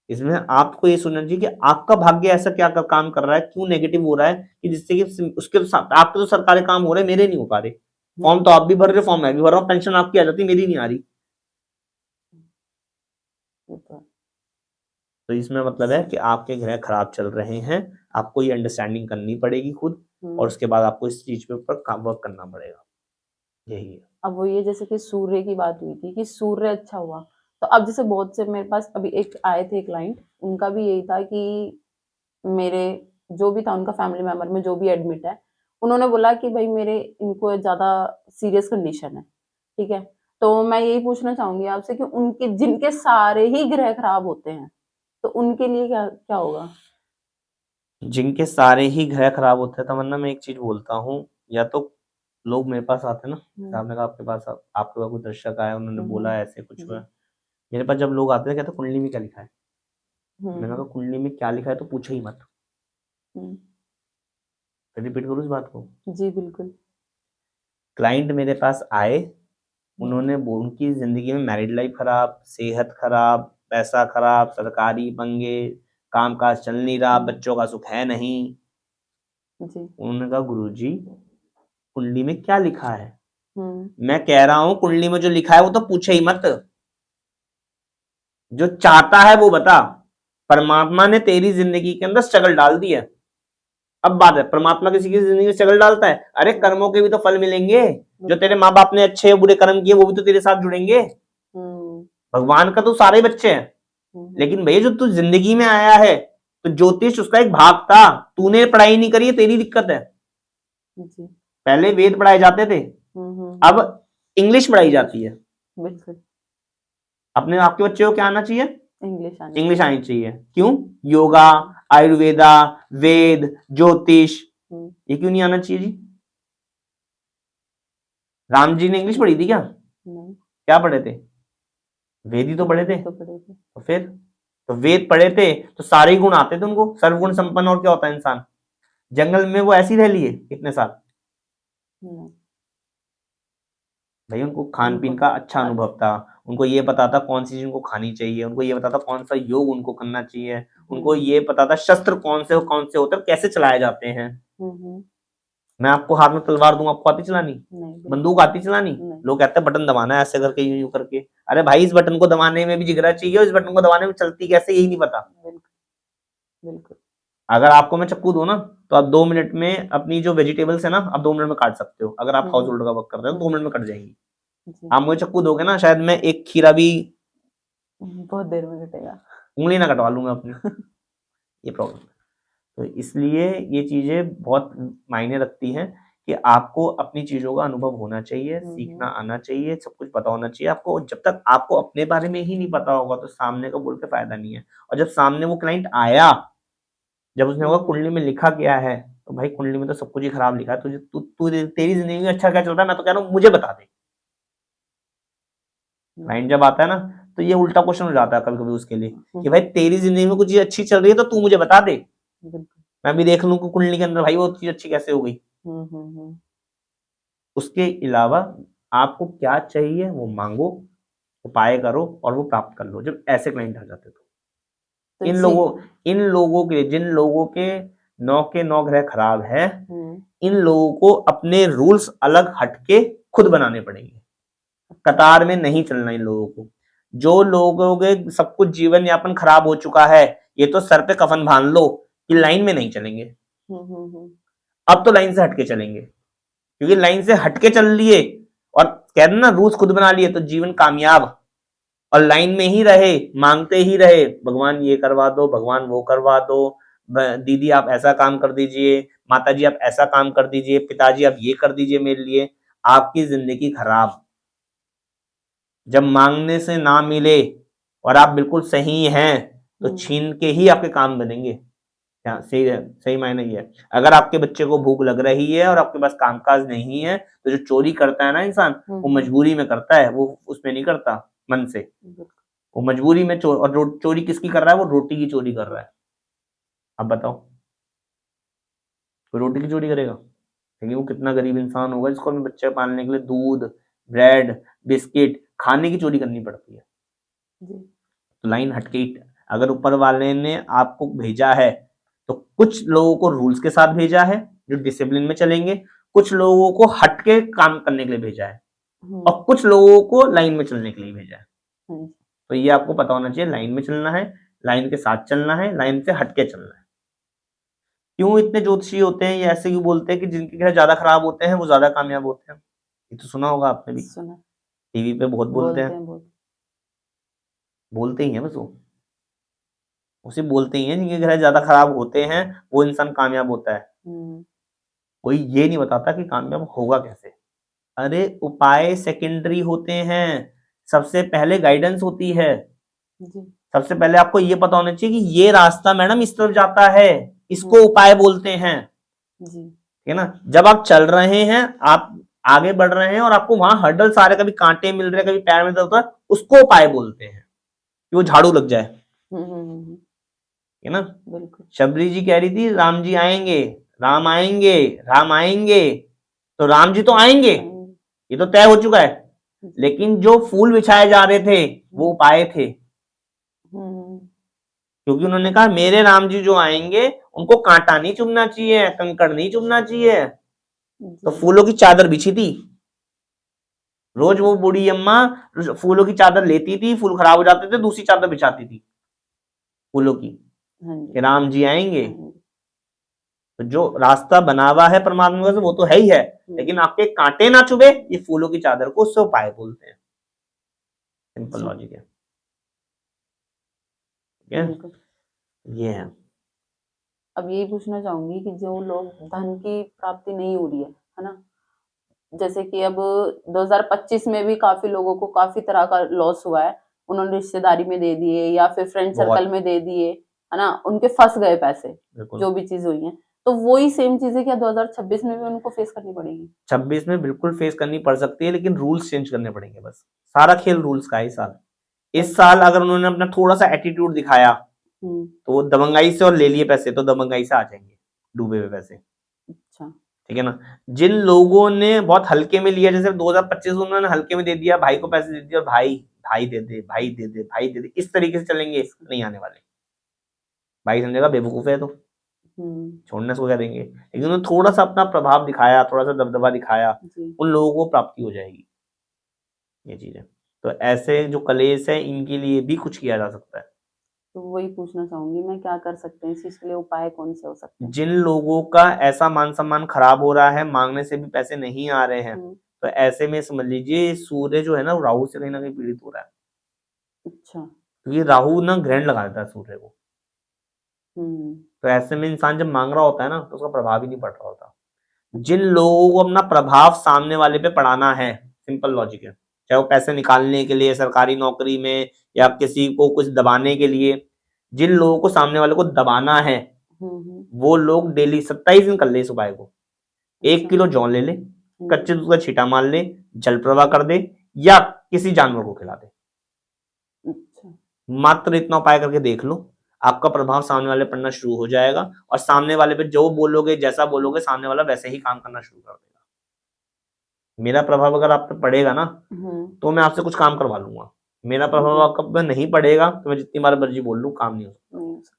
इसमें आपको ये सोचना चाहिए कि आपका भाग्य ऐसा क्या काम कर रहा है, क्यों नेगेटिव हो रहा है, कि जिससे कि उसके आपके तो सरकारी काम हो रहे हैं, मेरे नहीं हो पा रहे। फॉर्म तो आप भी भर रहे, फॉर्म मैं भी भर रहा हूँ, पेंशन आपकी आ जाती, मेरी नहीं आ रही। ये तो है। तो इसमें मतलब है कि आपके ग्रह खराब चल रहे हैं, आपको ये अंडरस्टैंडिंग करनी पड़ेगी खुद, और उसके बाद आपको इस चीज पे ऊपर वर्क करना पड़ेगा, यही है। अब वो ये जैसे कि सूर्य की बात हुई थी कि सूर्य अच्छा हुआ, तो अब जैसे बहुत से मेरे पास अभी एक आए थे क्लाइंट, उनका भी यही था कि मेरे जो भी था उनका फैमिली मेंबर में जो भी एडमिट है, उन्होंने बोला कि भाई मेरे इनको ज्यादा सीरियस कंडीशन है, ठीक है। तो मैं यही पूछना चाहूंगी आपसे कि उनके जिनके सारे ही ग्रह खराब होते हैं, तो उनके लिए क्या क्या होगा? जिनके सारे ही ग्रह खराब होते हैं, तमन्ना मैं एक चीज बोलता हूँ, या तो लोग मेरे पास आते हैं ना, आपने कहा आपके पास कोई दर्शक आया, उन्होंने बोला ऐसे कुछ हुआ, मेरे पास जब लोग आते हैं कहते कुंडली में क्या लिखा है, मैंने कहा कुंडली में क्या लिखा है तो पूछो ही मत, रिपीट करूँ इस बात को। जी बिल्कुल। क्लाइंट मेरे पास आए, उन्होंने उनकी जिंदगी में मैरिड लाइफ खराब, सेहत खराब, पैसा खराब, सरकारी पंगे, कामकाज चल नहीं रहा, बच्चों का सुख है नहीं। जी। उन्होंने कहा गुरुजी कुंडली में क्या लिखा है? हम्म। मैं कह रहा हूं कुंडली में जो लिखा है वो तो पूछे ही मत, जो चाहता है वो बता। परमात्मा ने तेरी जिंदगी के अंदर स्ट्रगल डाल दी है। अब बात है, परमात्मा किसी की जिंदगी में स्ट्रगल डालता है? अरे कर्मों के भी तो फल मिलेंगे, जो तेरे माँ बाप ने अच्छे बुरे कर्म किए वो भी तो तेरे साथ जुड़ेंगे। भगवान का तो सारे बच्चे हैं, लेकिन भैया जो तू जिंदगी में आया है, तो ज्योतिष उसका एक भाग था, तूने पढ़ाई नहीं करी है, तेरी दिक्कत है। पहले वेद पढ़ाए जाते थे, अब इंग्लिश पढ़ाई जाती है। बिल्कुल। अपने आपके बच्चे को क्या आना चाहिए? इंग्लिश आनी चाहिए। क्यों? योगा, आयुर्वेदा, वेद, ज्योतिष, ये क्यों नहीं आना चाहिए जी? राम जी ने इंग्लिश पढ़ी थी क्या? नहीं। क्या पढ़े थे? वेद ही तो पढ़े थे। तो फिर तो वेद पढ़े थे तो सारे ही गुण आते थे उनको, सर्वगुण संपन्न। और क्या होता है इंसान? जंगल में वो ऐसे ही रह लिए इतने साल? भाई उनको खान पीन का अच्छा अनुभव था, उनको ये पता था कौन सी चीज उनको खानी चाहिए, उनको ये पता था कौन सा योग उनको करना चाहिए, उनको ये पता था शस्त्र कौन से होते हैं, कैसे चलाए जाते हैं। मैं आपको हाथ में तलवार दूंगा, आपको आती चलानी? बंदूक आती चलानी? लोग कहते हैं बटन दबाना है ऐसे करके, यूं करके। अरे भाई इस बटन को दबाने में भी जिगरा चाहिए, इस बटन को दबाने में चलती कैसे यही नहीं पता। बिल्कुल। अगर आपको मैं चक्कू दूं ना, तो आप 2 मिनट में अपनी जो वेजिटेबल्स है ना, आप 2 मिनट में काट सकते हो। अगर आप हाउस होल्डर का वर्क कर रहे हो 2 मिनट में कट जाएंगी। आप मुझे चक्कू दोगे ना, शायद मैं एक खीरा भी बहुत देर में कटेगा, उंगली ना कटवा लूंगा अपनी। ये प्रॉब्लम है। तो इसलिए ये चीजें बहुत मायने रखती हैं कि आपको अपनी चीजों का अनुभव होना चाहिए, सीखना आना चाहिए, सब कुछ पता होना चाहिए आपको। जब तक आपको अपने बारे में ही नहीं पता होगा तो सामने का बोल के फायदा नहीं है। और जब सामने वो क्लाइंट आया, जब उसने होगा कुंडली में लिखा क्या है, तो भाई कुंडली में तो सब कुछ ही खराब लिखा है, तुझे तेरी जिंदगी में अच्छा क्या चल रहा है मैं तो कह रहा हूँ मुझे बता दे। क्लाइंट जब आता है ना, तो ये उल्टा क्वेश्चन हो जाता है कभी कभी उसके लिए कि भाई तेरी जिंदगी में कुछ चीज अच्छी चल रही है तो तू मुझे बता दे, मैं भी देख लूं कि कुंडली के अंदर भाई वो चीज अच्छी कैसे हो गई। उसके अलावा आपको क्या चाहिए वो मांगो, उपाय करो और वो प्राप्त कर लो। जब ऐसे क्लाइंट आ जाते तो इन लोगों के, जिन लोगों के 9 के 9 ग्रह खराब है, इन लोगों को अपने रूल्स अलग हटके खुद बनाने पड़ेंगे। कतार में नहीं चलना इन लोगों को। जो लोगों के सब कुछ जीवन यापन खराब हो चुका है, ये तो सर पे कफन बांध लो कि लाइन में नहीं चलेंगे। अब तो लाइन से हटके चलेंगे, क्योंकि लाइन से हटके चल लिए और कह रहे ना रूल्स खुद बना लिए तो जीवन कामयाब। और लाइन में ही रहे, मांगते ही रहे, भगवान ये करवा दो, भगवान वो करवा दो, दीदी आप ऐसा काम कर दीजिए, माताजी आप ऐसा काम कर दीजिए, पिताजी आप ये कर दीजिए मेरे लिए, आपकी जिंदगी खराब। जब मांगने से ना मिले और आप बिल्कुल सही हैं तो छीन के ही आपके काम बनेंगे। क्या सही है? सही मायने ये है। अगर आपके बच्चे को भूख लग रही है और आपके पास कामकाज नहीं है, तो जो चोरी करता है ना इंसान, वो मजबूरी में करता है, वो उसमें नहीं करता मन से। वो मजबूरी में और चोरी किसकी कर रहा है? वो रोटी की चोरी कर रहा है। अब बताओ कोई रोटी की चोरी करेगा? क्योंकि वो कितना गरीब इंसान होगा जिसको अपने बच्चे पालने के लिए दूध, ब्रेड, बिस्किट, खाने की चोरी करनी पड़ती है। तो लाइन हटके, अगर ऊपर वाले ने आपको भेजा है तो कुछ लोगों को रूल्स के साथ भेजा है जो डिसिप्लिन में चलेंगे, कुछ लोगों को हटके काम करने के लिए भेजा है, और कुछ लोगों को लाइन में चलने के लिए भेजा है। तो ये आपको पता होना चाहिए, लाइन में चलना है, लाइन के साथ चलना है, लाइन से हटके चलना है। क्यों इतने ज्योतिषी होते हैं, ये ऐसे क्यों बोलते हैं कि जिनके ग्रह ज्यादा खराब होते हैं वो ज्यादा कामयाब होते हैं? ये तो सुना होगा आपने भी, सुना, टीवी पे बहुत बोलते हैं, बहुत। बोलते ही हैं बस वो सिर्फ बोलते ही हैं। जिनके ग्रह ज्यादा खराब होते हैं वो इंसान कामयाब होता है। कोई ये नहीं बताता कि कामयाब होगा कैसे। अरे उपाय सेकेंडरी होते हैं, सबसे पहले गाइडेंस होती है। जी। सबसे पहले आपको ये पता होना चाहिए कि ये रास्ता मैडम इस तरफ जाता है, इसको उपाय बोलते हैं। जी। ठीक है ना। जब आप चल रहे हैं, आप आगे बढ़ रहे हैं और आपको वहां हर्डल सारे, कभी कांटे मिल रहे हैं, कभी पैर में दर्द हो रहा है, उसको उपाय बोलते हैं कि वो झाड़ू लग जाए। है ना। बिल्कुल। शबरी जी कह रही थी राम जी आएंगे, राम आएंगे, राम आएंगे, तो राम जी तो आएंगे, ये तो तय हो चुका है। लेकिन जो फूल बिछाए जा रहे थे वो उपाय थे, क्योंकि उन्होंने कहा मेरे राम जी जो आएंगे उनको कांटा नहीं चुभना चाहिए, कंकड़ नहीं चुभना चाहिए। तो फूलों की चादर बिछी थी। रोज वो बूढ़ी अम्मा फूलों की चादर लेती थी, फूल खराब हो जाते थे, दूसरी चादर बिछाती थी फूलों की, कि राम जी आएंगे। तो जो रास्ता बना हुआ है परमात्मा का वो तो है ही है, लेकिन आपके कांटे ना चुभे, ये फूलों की चादर को उससे उपाय बोलते हैं। सिंपल लॉजिक है। ये है। अब यही पूछना चाहूंगी कि जो लोग धन की प्राप्ति नहीं हो रही है ना, जैसे कि अब 2025 में भी काफी लोगों को काफी तरह का लॉस हुआ है, उन्होंने रिश्तेदारी में दे दिए या फिर फ्रेंड सर्कल में दे दिए, है ना, उनके फंस गए पैसे, जो भी चीज हुई है। तो वही सेम चीजें क्या 2026 में भी उनको फेस करनी पड़ेगी? 26 में बिल्कुल फेस करनी पड़ सकती है, लेकिन रूल्स चेंज करने पड़ेंगे। बस सारा खेल रूल्स का है इस साल। इस साल अगर उन्होंने अपना थोड़ा सा एटीट्यूड दिखाया तो वो दबंगाई से और ले लिए पैसे, तो दबंगाई से आ जाएंगे डूबे हुए पैसे। अच्छा। ठीक है ना। जिन लोगों ने बहुत हल्के में लिया, जैसे 2025 उन्होंने हल्के में दे दिया, भाई को पैसे दे दिया और भाई भाई दे दे, भाई दे दे, भाई दे दे, इस तरीके से चलेंगे, नहीं आने वाले। भाई समझेगा बेवकूफ है तो छोड़ने से क्या देंगे। लेकिन उन्होंने थोड़ा सा अपना प्रभाव दिखाया, थोड़ा सा दबदबा दिखाया, उन लोगों को प्राप्ति हो जाएगी। ये चीज है। तो ऐसे जो कलेश है इनके लिए भी कुछ किया जा सकता है। तो वही पूछना चाहूंगी मैं, क्या कर सकते हैं इस चीज के लिए, उपाय कौन से हो सकते हैं? जिन लोगों का ऐसा मान सम्मान खराब हो रहा है, मांगने से भी पैसे नहीं आ रहे हैं, तो ऐसे में समझ लीजिए सूर्य जो है ना राहु से कहीं ना कहीं पीड़ित हो रहा है। अच्छा। क्योंकि राहु ना ग्रहण लगा देता है सूर्य को। तो ऐसे में इंसान जब मांग रहा होता है ना तो उसका प्रभाव ही नहीं पड़ रहा होता। जिन लोगों को अपना प्रभाव सामने वाले पे पड़ाना है, सिंपल लॉजिक है, चाहे वो पैसे निकालने के लिए, सरकारी नौकरी में, या किसी को कुछ दबाने के लिए, जिन लोगों को सामने वाले को दबाना है वो लोग डेली 27 दिन कर ले इस उपाय को। 1 किलो जौ ले ले, कच्चे दूध का छींटा मार ले, जल प्रवाह कर दे, या किसी जानवर को खिला दे। मात्र इतना उपाय करके देख लो, आपका प्रभाव सामने वाले पड़ना शुरू हो जाएगा, और सामने वाले पे जो बोलोगे, जैसा बोलोगे, सामने वाला वैसे ही काम करना शुरू कर देगा। मेरा प्रभाव अगर आप पे पड़ेगा ना तो मैं आपसे कुछ काम करवा लूंगा। मेरा प्रभाव आपका नहीं पड़ेगा तो मैं जितनी बार मर्जी बोल लूं, काम नहीं हो सकता।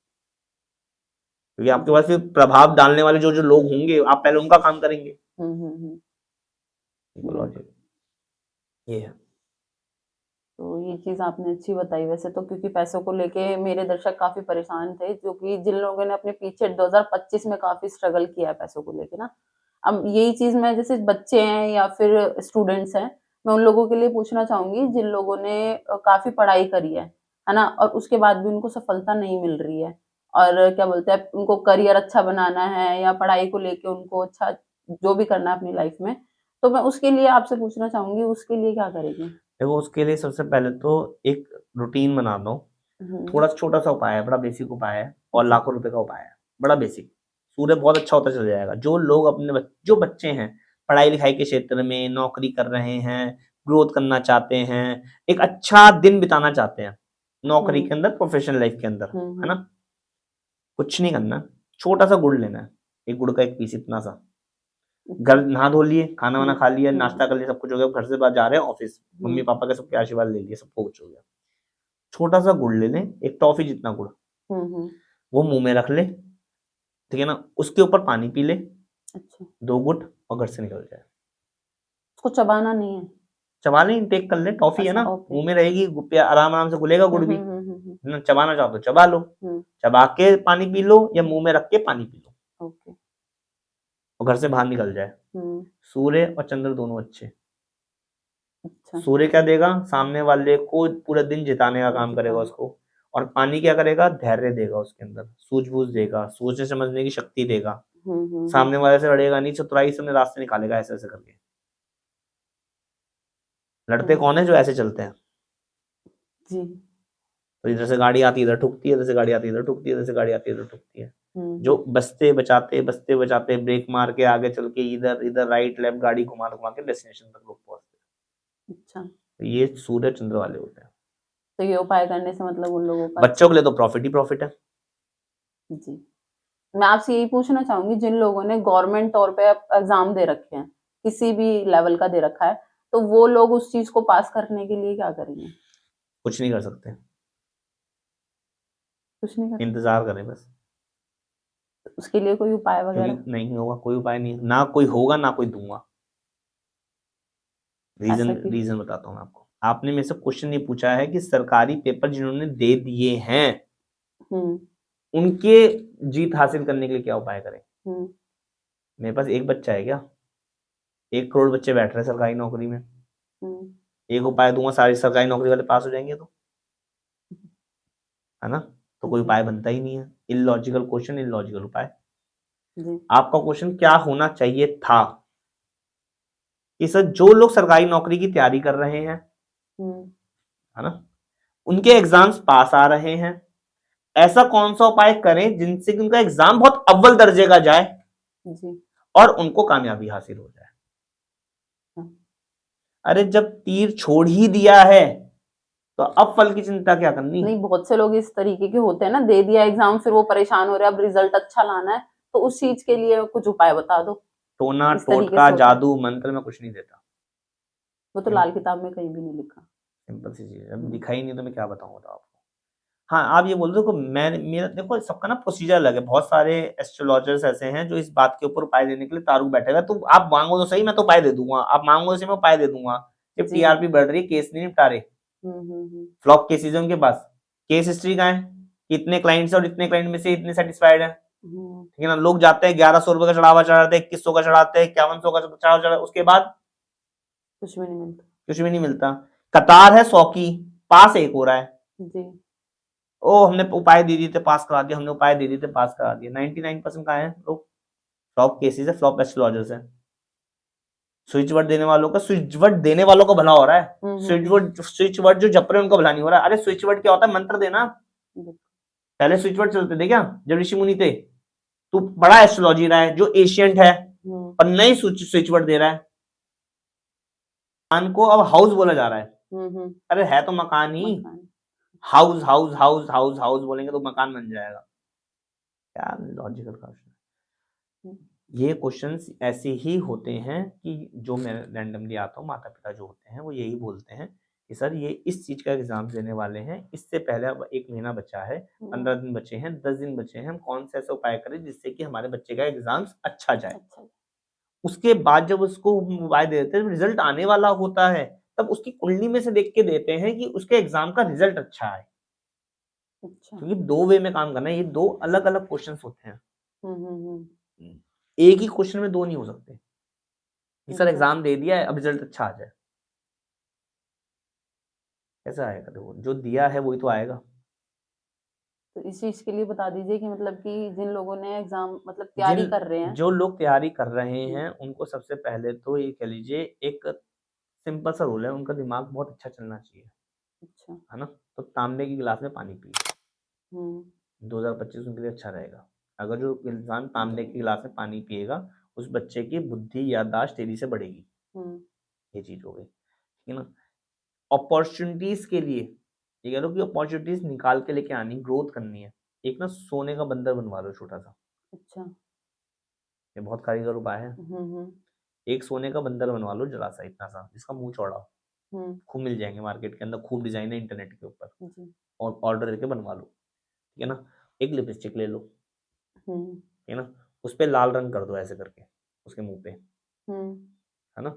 क्योंकि आपके पास फिर प्रभाव डालने वाले जो जो लोग होंगे, आप पहले उनका काम करेंगे। ये है। तो ये चीज आपने अच्छी बताई वैसे तो, क्योंकि पैसों को लेके मेरे दर्शक काफी परेशान थे, जो कि जिन लोगों ने अपने पीछे 2025 में काफी स्ट्रगल किया है पैसों को लेके ना। अब यही चीज मैं, जैसे बच्चे हैं या फिर स्टूडेंट्स हैं, मैं उन लोगों के लिए पूछना चाहूंगी जिन लोगों ने काफी पढ़ाई करी है ना, और उसके बाद भी उनको सफलता नहीं मिल रही है, और क्या बोलते हैं, उनको करियर अच्छा बनाना है या पढ़ाई को लेके उनको अच्छा जो भी करना है अपनी लाइफ में, तो मैं उसके लिए आपसे पूछना चाहूंगी उसके लिए क्या करेगी? देखो उसके लिए सबसे पहले तो एक रूटीन बना दो। थोड़ा छोटा सा उपाय है, बड़ा बेसिक उपाय है, और लाखों रुपए का उपाय है, बड़ा बेसिक। सूर्य बहुत अच्छा होता चल जाएगा। जो लोग अपने जो बच्चे हैं पढ़ाई लिखाई के क्षेत्र में, नौकरी कर रहे हैं, ग्रोथ करना चाहते हैं, एक अच्छा दिन बिताना चाहते हैं नौकरी के अंदर, प्रोफेशनल लाइफ के अंदर, है ना, कुछ नहीं करना, छोटा सा गुड़ लेना है, एक गुड़ का एक पीस इतना सा, घर नहा धो लिए, खाना वाना खा लिया, नाश्ता कर लिया, सब कुछ हो गया, घर से बाहर जा रहे हैं ऑफिस, मम्मी पापा के सबके आशीर्वाद ले लिए, सबको कुछ हो गया, छोटा सा गुड़ ले लें, एक टॉफी जितना गुड़, वो मुंह में रख ले, ठीक है ना, उसके ऊपर पानी पी ले, अच्छा 2 घुट, और घर से निकल जाए। उसको चबाना नहीं है? चबा ले, इंटेक कर ले, टॉफी है अच्छा, ना, ओके। मुंह में रहेगी, आराम आराम से घुलेगा गुड़ भी। ना चबाना चाहो तो चबा लो, चबा के पानी पी लो या मुंह में रख के पानी पी लो, ओके। और घर से बाहर निकल जाए। सूर्य और चंद्र दोनों अच्छे। अच्छा। सूर्य क्या देगा, सामने वाले को पूरा दिन जिताने का काम करेगा उसको, और पानी क्या करेगा, धैर्य देगा उसके अंदर, सूझबूझ देगा, सोचने समझने की शक्ति देगा, सामने वाले से लड़ेगा नहीं, चतुराई से रास्ते निकालेगा ऐसे ऐसे करके। लड़ते कौन है, जो ऐसे चलते हैं जी। तो इधर से गाड़ी आती है इधर ठुकती है, इधर से गाड़ी आती है इधर ठुकती है, इधर से गाड़ी आती है इधर ठुकती है। जो बचते बचाते ब्रेक मार के आगे चल के इधर इधर राइट लेफ्ट गाड़ी घुमा घुमा के डेस्टिनेशन तक लोग पहुंचते हैं। अच्छा, तो ये सूर्य चंद्र वाले होते हैं। तो ये उपाय करने से मतलब उन लोगों का बच्चों के लिए तो प्रॉफिट ही प्रॉफिट है। जी। मैं आपसे यही पूछना चाहूंगी, जिन लोगों ने गवर्नमेंट तौर पे एग्जाम दे रखे हैं, किसी भी लेवल का दे रखा है, तो वो लोग उस चीज को पास करने के लिए क्या करेंगे? कुछ नहीं कर सकते, कुछ नहीं कर इंतजार करें बस, सकते? उसके लिए कोई उपाय वगैरह? क्योंकि नहीं होगा, कोई उपाय नहीं, ना कोई होगा ना कोई दूंगा। ऐसा क्यों? रीजन बताता हूँ मैं आपको। आपने मेरे से क्वेश्चन नहीं पूछा है कि सरकारी पेपर जिन्होंने दे दिए हैं उनके जीत हासिल करने के लिए क्या उपाय करें। मेरे पास एक बच्चा है क्या, 1 करोड़ बच्चे बैठ रहे हैं सरकारी नौकरी में, एक उपाय दूंगा सारी सरकारी नौकरी वाले पास हो जाएंगे तो, है ना, तो कोई उपाय बनता ही नहीं है। इलॉजिकल क्वेश्चन, इलॉजिकल उपाय। आपका क्वेश्चन क्या होना चाहिए था कि सर जो लोग सरकारी नौकरी की तैयारी कर रहे हैं, है ना, उनके एग्जाम्स पास आ रहे हैं, ऐसा कौन सा उपाय करें जिनसे कि उनका एग्जाम बहुत अव्वल दर्जे का जाए और उनको कामयाबी हासिल हो जाए। अरे जब तीर छोड़ ही दिया है तो अब फल की चिंता क्या करनी। नहीं, बहुत से लोग इस तरीके के होते हैं ना, दे दिया एग्जाम फिर वो परेशान हो रहे हैं, अब रिजल्ट अच्छा लाना है, तो उस चीज के लिए कुछ उपाय बता दो। टोना इस तरीके टोटका से होता है। जादू मंत्र में कुछ नहीं देता, वो तो लाल किताब में कहीं भी नहीं लिखा। सिंपल सी चीज है, अब दिखा ही नहीं तो मैं क्या बताऊं आपको। हाँ आप ये बोल दो, मैं मेरा देखो सबका ना प्रोसीजर अलग है। बहुत सारे एस्ट्रोलॉजर्स ऐसे हैं जो इस बात के ऊपर उपाय देने के लिए तारुक बैठे हुए हैं। तो आप मांगो तो सही, मैं तो उपाय दे दूंगा, आप मांगो तो सही, मैं उपाय दे दूंगा। जब टीआरपी बढ़ रही है, केस नहीं निपटा रहे, फ्लॉप केसेस है उनके पास, केस हिस्ट्री का है, इतने क्लाइंट्स और इतने क्लाइंट में से इतने सेटिस्फाइड है, ठीक है ना। लोग जाते हैं 1100 रुपए का चढ़ावा चढ़ाते हैं, 2100 का चढ़ाते हैं, 5100 का चढ़ावा चढ़ाते, उसके बाद कुछ भी नहीं मिलता, कुछ भी नहीं मिलता। कतार है 100 की, पास एक हो रहा है जी। ओ हमने उपाय दे दिए थे पास करा दिया, हमने उपाय दे दिए थे पास करा दिया। 99% कहाँ है लोग, फ्लॉप केसेस है, फ्लॉप एस्ट्रोलॉजर्स है। स्विच वर्ड देने वालों का, स्विच वर्ड देने वालों का भला हो रहा है, स्विच वर्ड जो जप रहे हैं उनका भला नहीं हो रहा है। अरे स्विच वर्ड क्या होता है, मंत्र देना। पहले स्विच वर्ड चलते थे क्या जब ऋषि मुनि थे, तू बड़ा एस्ट्रोलॉजी रहा है जो एशियंट है और नई स्विच वर्ड दे रहा है। मकान को अब हाउस बोला जा रहा है, अरे है तो मकान ही, house house house house house बोलेंगे तो मकान बन जाएगा। क्या लॉजिकल क्वेश्चन। ये क्वेश्चंस ऐसे ही होते हैं कि जो मैं रैंडमली आता हूँ, माता पिता जो होते हैं वो यही बोलते हैं कि सर ये इस चीज का एग्जाम देने वाले हैं, इससे पहले अब 1 महीना बचा है, 15 दिन बचे हैं, 10 दिन बचे हैं, हम कौन से ऐसे उपाय करें जिससे कि हमारे बच्चे का एग्जाम अच्छा जाए। उसके बाद जब उसको उपाय दे देते हैं, रिजल्ट आने वाला होता है, तब उसकी कुंडली में से देख के देते हैं कि उसके एग्जाम का रिजल्ट अच्छा है। क्योंकि 2 वे में काम करना है, ये 2 अलग अलग क्वेश्चंस होते हैं। एक ही क्वेश्चन में 2 नहीं हो सकते कि सर एग्जाम दे दिया है अब रिजल्ट अच्छा आ जाए, कैसा आएगा। देखो जो दिया है वही तो आएगा। तो इस चीज के लिए बता दीजिए कि मतलब कि जिन लोगों ने एग्जाम मतलब तैयारी कर रहे हैं, जो लोग तैयारी कर रहे हैं उनको सबसे पहले तो ये कह लीजिए एक सिंपल सा रूल है, उनका दिमाग बहुत अच्छा चलना चाहिए, अच्छा, है ना। तो तांबे की गिलास में पानी पिए, 2025 उनके लिए अच्छा रहेगा। अगर जो इंसान तांबे की गिलास में पानी पिएगा, उस बच्चे की बुद्धि याददाश्त तेजी से बढ़ेगी। ये चीज हो गई, ठीक है ना। अपॉर्चुनिटीज के लिए ये कह लो कि अपॉर्चुनिटीज निकाल के लेके आनी, ग्रोथ करनी है। एक ना सोने का बंदर बनवा लो छोटा सा, अच्छा, ये बहुत कारीगर उपाय है। एक सोने का बंदर बनवा लो जरा सा, इतना सा जिसका मुंह चौड़ा हो, खूब मिल जाएंगे मार्केट के अंदर, खूब डिजाइन है इंटरनेट के ऊपर, और ऑर्डर करके बनवा लो, ठीक है ना। एक लिपस्टिक ले लो, ठीक है ना, उस पे लाल रंग कर दो ऐसे करके उसके मुंह पे, है ना।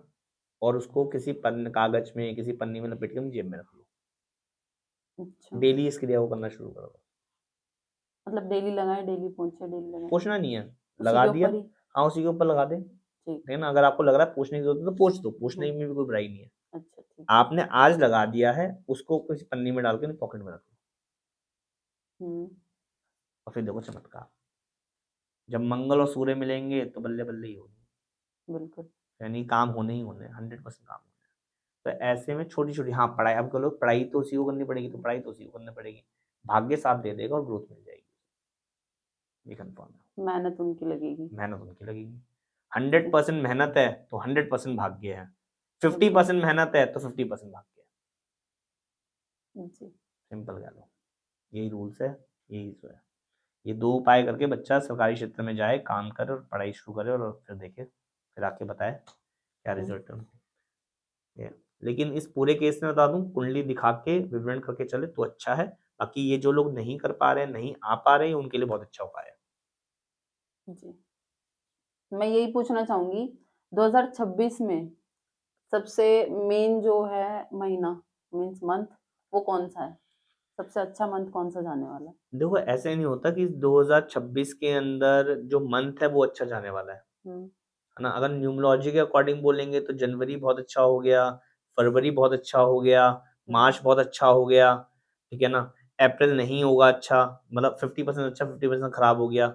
और उसको किसी कागज में, किसी पन्नी में लपेट के अपनी जेब में रख लो। अच्छा, डेली इस क्रिया को करना शुरू करो। मतलब डेली लगाए, डेली पोंछे, डेली लगाए, पोंछना नहीं है, उसी लगा के दिया, ऊपर ही। हाँ उसी के ऊपर लगा दे। ठीक, ठीक है ना, अगर आपको लग रहा है पोंछने की जरूरत है तो पोंछ दो, पोंछने में भी कोई बुराई नहीं है। अच्छा ठीक। आपने आज लगा दिया है, उसको किसी पन्नी में डाल के पॉकेट में रख लो हम्म, और फिर देखो चमत्कार। जब मंगल और सूर्य मिलेंगे तो बल्ले बल्ले ही होगी, बिल्कुल। यानी काम होने ही होने, 100% काम होने। तो ऐसे में छोटी छोटी, हाँ पढ़ाई, अब कह लो पढ़ाई तो उसी को करनी पड़ेगी, तो पढ़ाई तो उसी को करनी पड़ेगी, भाग्य साथ दे देगा और ग्रोथ मिल जाएगी, ये कंफर्म है। मेहनत उनकी लगेगी। मेहनत उनकी लगेगी। 100% मेहनत है तो 100% भाग्य है, 50% मेहनत है तो 50% भाग्य है। जी, सिंपल कह लो, यही रूल्स है, यही तो है। ये 2 उपाय करके बच्चा सरकारी क्षेत्र में जाए, काम करे और पढ़ाई शुरू करे और फिर देखे, फिर आके बताए क्या रिजल्ट है। लेकिन इस पूरे केस में बता दूं, कुंडली दिखा के विवरण करके चले तो अच्छा है। बाकी ये जो लोग नहीं कर पा रहे हैं, नहीं आ पा रहे हैं, उनके लिए बहुत अच्छा उपाय है। जी। मैं यही पूछना चाहूंगी, 2026 में सबसे मेन जो है महीना, मीन्स मंथ, वो कौन सा है? सबसे अच्छा मंथ कौन सा जाने वाला है? देखो ऐसे नहीं होता कि 2026 के अंदर जो मंथ है वो अच्छा जाने वाला है ना। अगर न्यूमरोलॉजी के अकॉर्डिंग बोलेंगे तो जनवरी बहुत अच्छा हो गया, फरवरी बहुत अच्छा हो गया, मार्च बहुत अच्छा हो गया, ठीक है ना। अप्रैल नहीं होगा अच्छा, मतलब 50% अच्छा 50% खराब हो गया।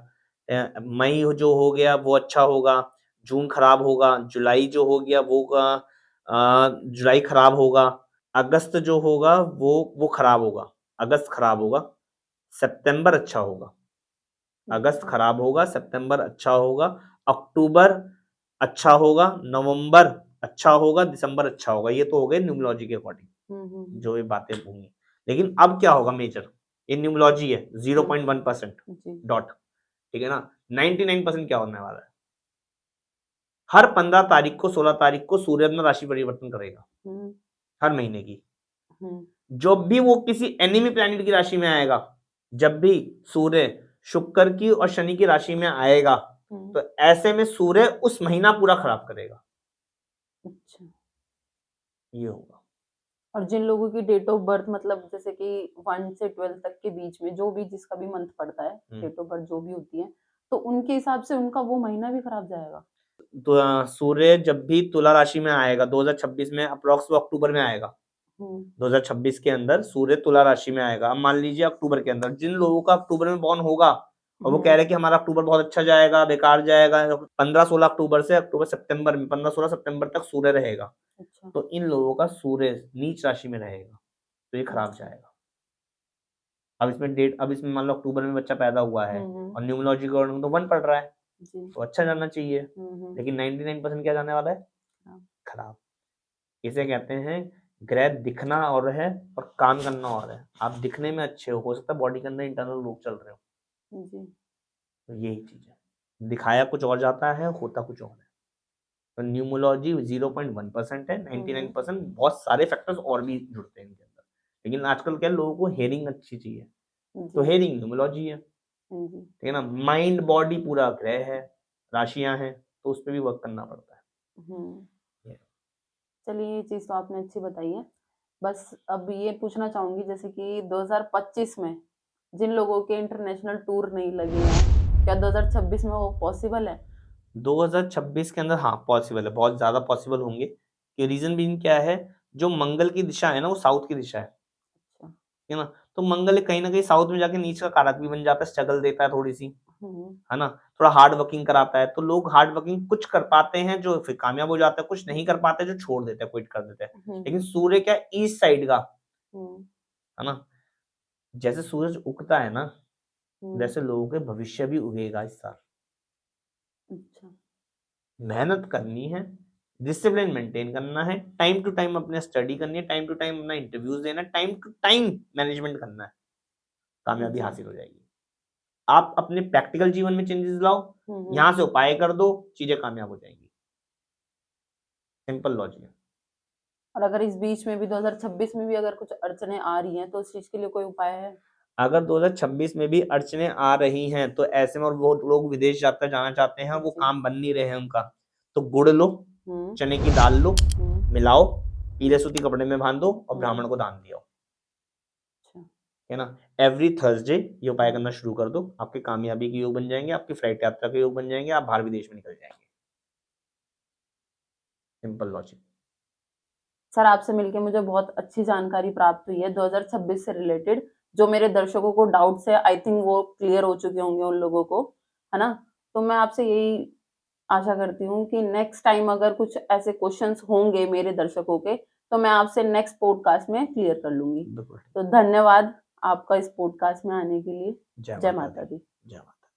मई जो हो गया वो अच्छा होगा, जून खराब होगा, जुलाई जो हो गया वो जुलाई खराब होगा, अगस्त जो होगा वो खराब होगा, अगस्त खराब होगा, सितंबर अच्छा होगा, अगस्त अच्छा। खराब होगा, सितंबर अच्छा होगा, अक्टूबर अच्छा होगा, नवंबर अच्छा होगा, दिसंबर अच्छा होगा। ये तो हो गए न्यूमरोलॉजी के अकॉर्डिंग जो ये बातें होंगी। लेकिन अब क्या होगा मेजर, ये न्यूमरोलॉजी है, 0.1% जी। डॉट, ठीक है ना। 99% क्या होने वाला है, हर 15 तारीख को 16 तारीख को सूर्य अपना राशि परिवर्तन करेगा, हर महीने की। जब भी वो किसी एनिमी प्लैनेट की राशि में आएगा, जब भी सूर्य शुक्र की और शनि की राशि में आएगा, तो ऐसे में सूर्य उस महीना पूरा खराब करेगा। अच्छा। ये होगा। और जिन लोगों की डेट ऑफ बर्थ, मतलब जैसे कि 1 से 12 तक के बीच में जो भी जिसका भी मंथ पड़ता है, डेट ऑफ बर्थ जो भी होती है, तो उनके हिसाब से उनका वो महीना भी खराब जाएगा। तो सूर्य जब भी तुला राशि में आएगा 2026 में, अप्रोक्स वो अक्टूबर में आएगा, 2026 के अंदर सूर्य तुला राशि में आएगा। अब मान लीजिए अक्टूबर के अंदर जिन लोगों का अक्टूबर में बॉर्न होगा और वो कह रहे हैं कि हमारा अक्टूबर बहुत अच्छा जाएगा, बेकार जाएगा, 15-16 अक्टूबर से अक्टूबर सितंबर में 15-16 सितंबर तक सूर्य रहेगा, अच्छा। तो इन लोगों का सूर्य नीच राशि में रहेगा, तो ये खराब जाएगा। अब इसमें मान लो अक्टूबर में बच्चा पैदा हुआ है और न्यूमरोलॉजी के अकॉर्डिंग तो 1 पढ़ रहा है, तो अच्छा जाना चाहिए। लेकिन 99% क्या जाने वाला है, खराब। इसे कहते हैं ग्रह दिखना और है और काम करना और है। आप दिखने में अच्छे हो सकता है बॉडी के अंदर इंटरनल रोग चल रहे हो, तो यही चीज है, दिखाया कुछ और जाता है, होता कुछ और है। तो न्यूमरोलॉजी 0.1% है, 99% बहुत सारे फैक्टर्स और भी जुड़ते हैं इनके अंदर। लेकिन आजकल क्या लोगों को हेयरिंग अच्छी चाहिए, तो हेयरिंग न्यूमरोलॉजी है, ठीक है ना। माइंड बॉडी पूरा ग्रह है, राशियां हैं, तो उस पर भी वर्क करना पड़ता है। चलिए, ये चीज तो आपने अच्छी बताई है। बस अब ये पूछना चाहूंगी, जैसे कि 2025 में जिन लोगों के इंटरनेशनल टूर नहीं लगे हैं, क्या 2026 में वो पॉसिबल है? 2026 के अंदर हाँ पॉसिबल है, बहुत ज्यादा पॉसिबल होंगे। कि रीजन भी क्या है, जो मंगल की दिशा है ना वो साउथ की दिशा है, है ना। तो मंगल कहीं ना कहीं साउथ में जाके नीच का कारक भी बन जाता है, स्ट्रगल देता है थोड़ी सी, है ना, थोड़ा हार्ड वर्किंग कराता है। तो लोग हार्ड वर्किंग कुछ कर पाते हैं जो फिर कामयाब हो जाता है, कुछ नहीं कर पाते जो छोड़ देते हैं, क्विट कर देते हैं। लेकिन सूर्य क्या ईस्ट साइड का, है ना, जैसे सूरज उगता है ना, वैसे लोगों के भविष्य भी उगेगा इस साल। मेहनत करनी है, डिसिप्लिन मेंटेन करना है, टाइम टू टाइम अपने स्टडी करनी है, टाइम टू टाइम अपना इंटरव्यूज देना है, टाइम टू टाइम मैनेजमेंट करना है, कामयाबी हासिल हो जाएगी। आप अपने प्रैक्टिकल जीवन में चेंजेस लाओ, यहां से उपाय कर दो, चीजें कामयाब हो जाएंगी। सिंपल लॉजिक है। और अगर इस बीच में भी 2026 में भी अगर कुछ अड़चने आ रही हैं, तो उस चीज के लिए कोई उपाय है? अगर 2026 में भी अड़चने आ रही हैं तो ऐसे में, और वो लोग विदेश यात्रा जाना चाहते हैं, वो काम बन नहीं रहे हैं उनका, तो गुड़ लो, चने की दाल लो, हम्म, मिलाओ, पीले सूती कपड़े में बांध दो और हम्म, ब्राह्मण को दान दियो, अच्छा, है ना। एवरी थर्सडे ये उपाय करना शुरू कर दो, आपके कामयाबी के योग बन जाएंगे, आपकी फ्लाइट यात्रा के योग बन जाएंगे, आप बाहर विदेश में निकल जाएंगे। Simple logic. सर आपसे मिलके मुझे बहुत अच्छी जानकारी प्राप्त हुई है 2026 से रिलेटेड। जो मेरे दर्शकों को डाउट्स है, आई थिंक वो क्लियर हो चुके होंगे उन लोगों को, है ना। तो मैं आपसे यही आशा करती हूँ कि नेक्स्ट टाइम अगर कुछ ऐसे क्वेश्चंस होंगे मेरे दर्शकों के, तो मैं आपसे नेक्स्ट पॉडकास्ट में क्लियर कर लूंगी। बिल्कुल। तो धन्यवाद आपका इस पॉडकास्ट में आने के लिए। जय जय माता माता दी। दी। जय माता।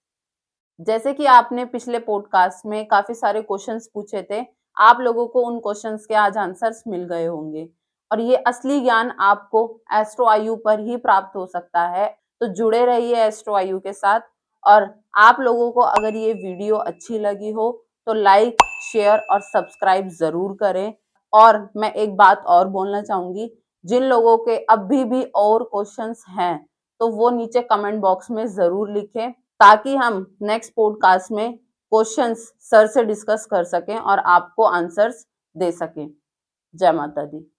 जैसे कि आपने पिछले पॉडकास्ट में काफी सारे क्वेश्चंस पूछे थे, आप लोगों को उन क्वेश्चंस के आज आंसर्स मिल गए होंगे, और ये असली ज्ञान आपको एस्ट्रो आयु पर ही प्राप्त हो सकता है। तो जुड़े रहिए एस्ट्रो आयु के साथ। और आप लोगों को अगर ये वीडियो अच्छी लगी हो तो लाइक, शेयर और सब्सक्राइब जरूर करें। और मैं एक बात और बोलना चाहूंगी, जिन लोगों के अभी भी और क्वेश्चंस हैं तो वो नीचे कमेंट बॉक्स में जरूर लिखें, ताकि हम नेक्स्ट पॉडकास्ट में क्वेश्चंस सर से डिस्कस कर सकें और आपको आंसर्स दे सकें। जय माता दी।